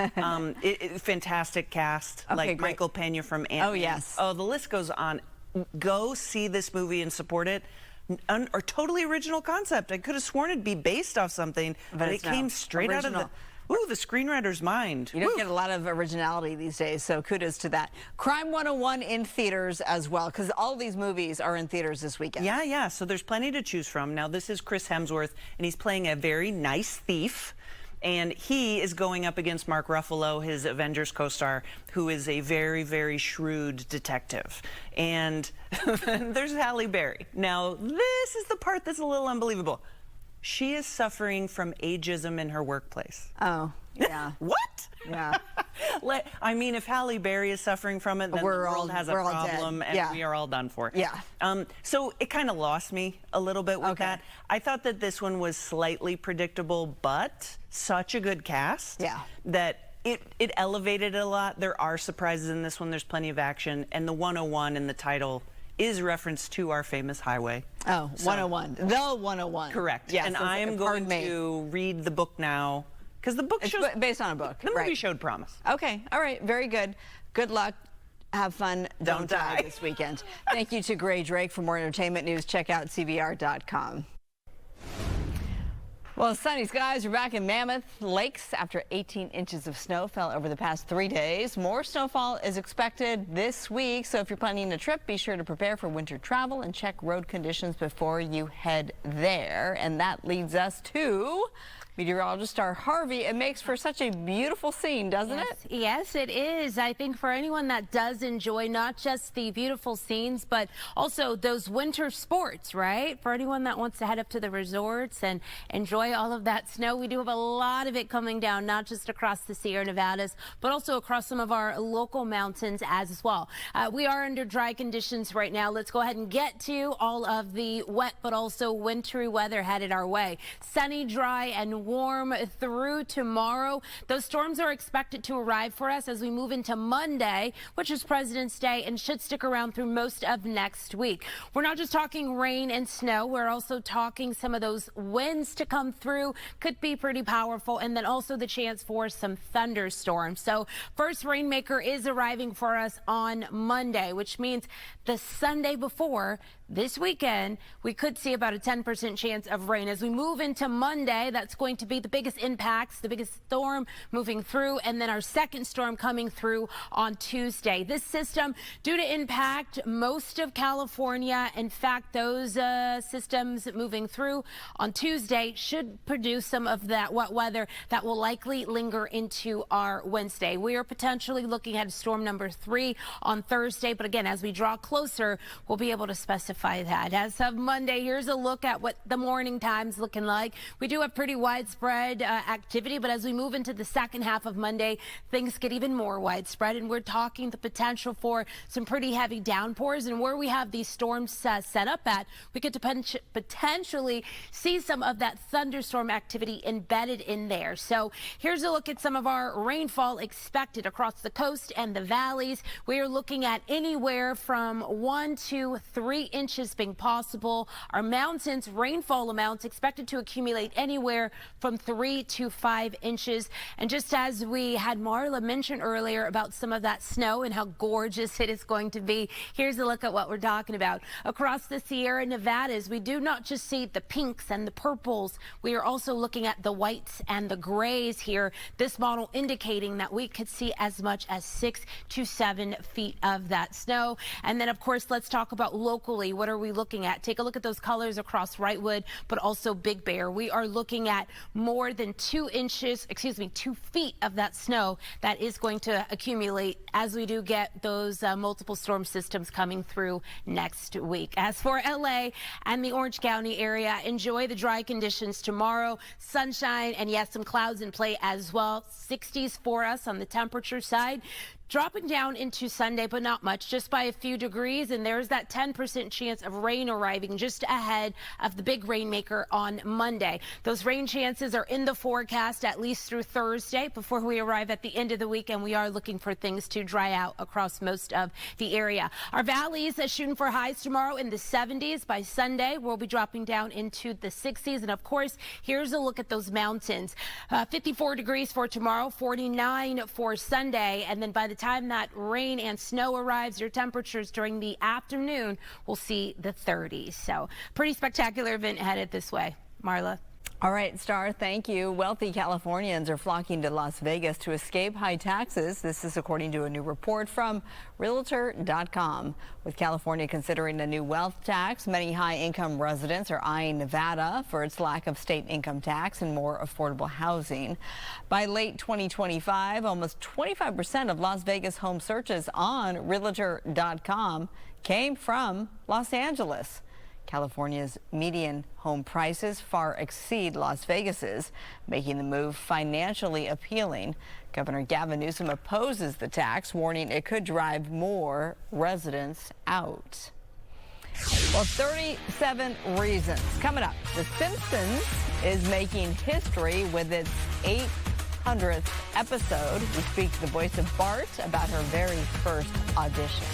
Fantastic cast, like great. Michael Pena from Ant-Man. Oh, yes. Oh, the list goes on. Go see this movie and support it. Or totally original concept. I could have sworn it'd be based off something, but it came straight out of the screenwriter's mind. You don't get a lot of originality these days, so kudos to that. Crime 101 in theaters as well, because all these movies are in theaters this weekend. Yeah. So there's plenty to choose from. Now, this is Chris Hemsworth, and he's playing a very nice thief. And he is going up against Mark Ruffalo, his Avengers co-star, who is a very, very shrewd detective. And there's Halle Berry. Now, this is the part that's a little unbelievable. She is suffering from ageism in her workplace. Oh, yeah. What? Yeah. I mean, if Halle Berry is suffering from it, then the world has a problem, and we are all done for. Yeah. So it kind of lost me a little bit with that. I thought that this one was slightly predictable, but such a good cast that it elevated it a lot. There are surprises in this one. There's plenty of action, and the 101 in the title is reference to our famous highway. Oh, 101. The 101. Correct. Yes, and I am going to read the book now, because the book shows based on a book. The movie showed promise. Okay. All right. Very good. Good luck. Have fun. Don't die this weekend. Thank you to Ray Drake. For more entertainment news, check out CBR.com. Well, sunny skies are back in Mammoth Lakes after 18 inches of snow fell over the past 3 days. More snowfall is expected this week, so if you're planning a trip, be sure to prepare for winter travel and check road conditions before you head there. And that leads us to meteorologist Harvey. It makes for such a beautiful scene, doesn't it? Yes, it is. I think for anyone that does enjoy not just the beautiful scenes, but also those winter sports, right? For anyone that wants to head up to the resorts and enjoy all of that snow, we do have a lot of it coming down, not just across the Sierra Nevadas, but also across some of our local mountains as well. We are under dry conditions right now. Let's go ahead and get to all of the wet but also wintry weather headed our way. Sunny, dry, and warm through tomorrow. Those storms are expected to arrive for us as we move into Monday, which is President's Day, and should stick around through most of next week. We're not just talking rain and snow. We're also talking some of those winds to come through. Could be pretty powerful, and then also the chance for some thunderstorms. So first rainmaker is arriving for us on Monday, which means the Sunday before this weekend, we could see about a 10% chance of rain. As we move into Monday, that's going to be the biggest impacts, the biggest storm moving through, and then our second storm coming through on Tuesday. This system due to impact most of California. In fact, those systems moving through on Tuesday should produce some of that wet weather that will likely linger into our Wednesday. We are potentially looking at storm number 3 on Thursday, but again, as we draw closer, we'll be able to specify that. As of Monday, here's a look at what the morning time's looking like. We do have pretty widespread activity, but as we move into the second half of Monday, things get even more widespread, and we're talking the potential for some pretty heavy downpours. And where we have these storms set up at, we could potentially see some of that thunderstorm activity embedded in there. So here's a look at some of our rainfall expected across the coast and the valleys. We are looking at anywhere from 1 to 3 inches being possible. Our mountains rainfall amounts expected to accumulate anywhere from 3 to 5 inches. And just as we had Marla mention earlier about some of that snow and how gorgeous it is going to be, here's a look at what we're talking about. Across the Sierra Nevadas, we do not just see the pinks and the purples. We are also looking at the whites and the grays here. This model indicating that we could see as much as 6 to 7 feet of that snow. And then, of course, let's talk about locally. What are we looking at? Take a look at those colors across Wrightwood, but also Big Bear. We are looking at more than 2 feet of that snow that is going to accumulate as we do get those multiple storm systems coming through next week. As for LA and the Orange County area, enjoy the dry conditions tomorrow. Sunshine and yes, some clouds in play as well. 60s for us on the temperature side. Dropping down into Sunday, but not much, just by a few degrees. And there's that 10% chance of rain arriving just ahead of the big rainmaker on Monday. Those rain chances are in the forecast at least through Thursday before we arrive at the end of the week. And we are looking for things to dry out across most of the area. Our valleys are shooting for highs tomorrow in the 70s. By Sunday, we'll be dropping down into the 60s. And of course, here's a look at those mountains. 54 degrees for tomorrow, 49 for Sunday. And then by the time that rain and snow arrives, your temperatures during the afternoon will see the 30s. So pretty spectacular event headed this way. Marla. All right, Star, thank you. Wealthy Californians are flocking to Las Vegas to escape high taxes. This is according to a new report from Realtor.com. With California considering a new wealth tax, many high-income residents are eyeing Nevada for its lack of state income tax and more affordable housing. By late 2025, almost 25% of Las Vegas home searches on Realtor.com came from Los Angeles. California's median home prices far exceed Las Vegas's, making the move financially appealing. Governor Gavin Newsom opposes the tax, warning it could drive more residents out. Well, 37 reasons. Coming up, The Simpsons is making history with its 800th episode. We speak to the voice of Bart about her very first audition.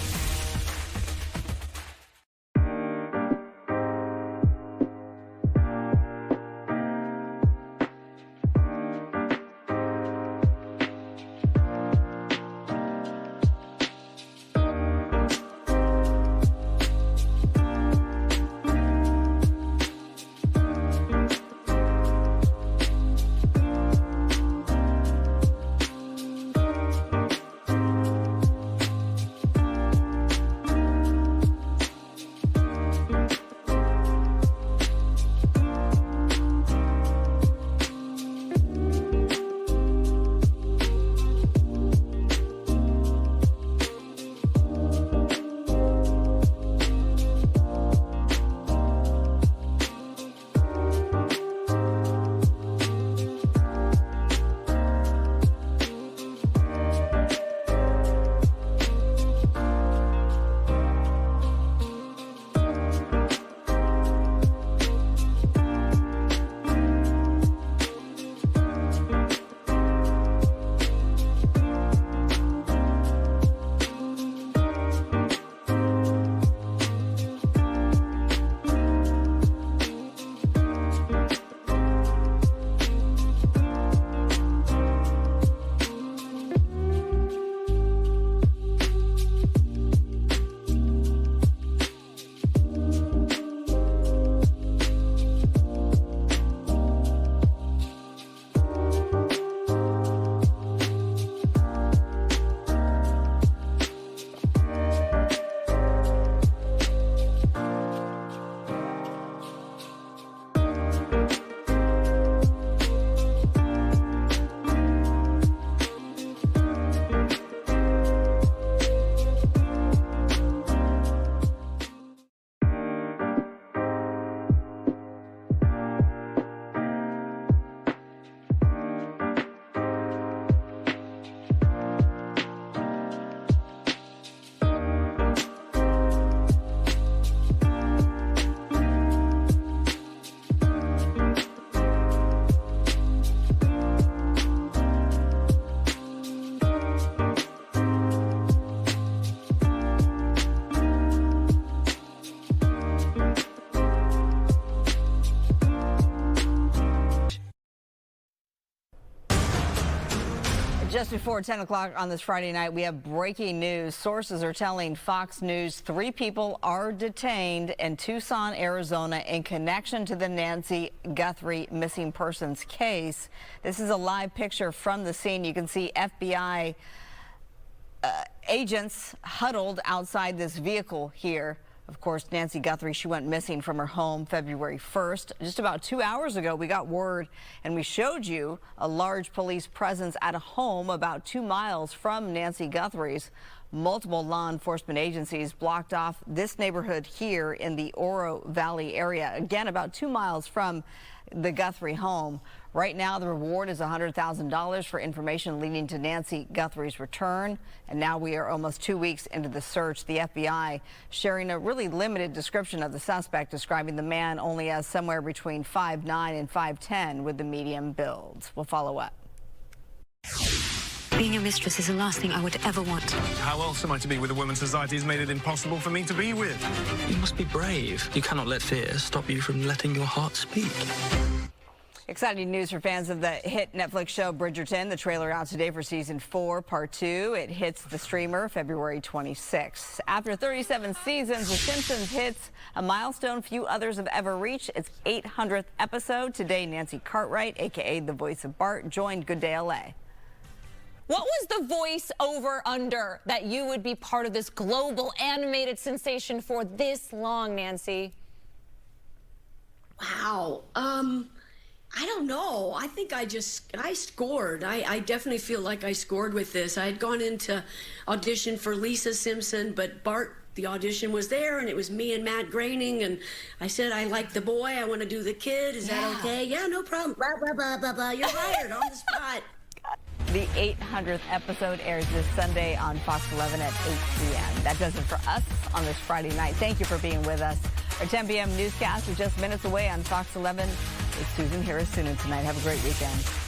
Just before 10 o'clock on this Friday night, we have breaking news. Sources are telling Fox News 3 people are detained in Tucson, Arizona in connection to the Nancy Guthrie missing persons case. This is a live picture from the scene. You can see FBI agents huddled outside this vehicle here. Of course, Nancy Guthrie, she went missing from her home February 1st. Just about 2 hours ago, we got word and we showed you a large police presence at a home about 2 miles from Nancy Guthrie's. Multiple law enforcement agencies blocked off this neighborhood here in the Oro Valley area. Again, about 2 miles from the Guthrie home. Right now, the reward is $100,000 for information leading to Nancy Guthrie's return. And now we are almost 2 weeks into the search. The FBI sharing a really limited description of the suspect, describing the man only as somewhere between 5'9" and 5'10" with the medium build. We'll follow up. Being your mistress is the last thing I would ever want. How else am I to be with a woman society has made it impossible for me to be with? You must be brave. You cannot let fear stop you from letting your heart speak. Exciting news for fans of the hit Netflix show Bridgerton. The trailer out today for season 4, part 2. It hits the streamer February 26th. After 37 seasons, The Simpsons hits a milestone few others have ever reached. Its 800th episode. Today, Nancy Cartwright, a.k.a. the voice of Bart, joined Good Day LA. What was the voice over under that you would be part of this global animated sensation for this long, Nancy? Wow. I don't know. I think I scored. I definitely feel like I scored with this. I had gone into audition for Lisa Simpson, but Bart, the audition was there, and it was me and Matt Groening, and I said, I like the boy. I want to do the kid. Is that okay? Yeah, no problem. Blah, blah, blah, blah, blah. You're hired on the spot. The 800th episode airs this Sunday on Fox 11 at 8 p.m. That does it for us on this Friday night. Thank you for being with us. Our 10 p.m. newscast is just minutes away on Fox 11 with Susan Harris tonight. Have a great weekend.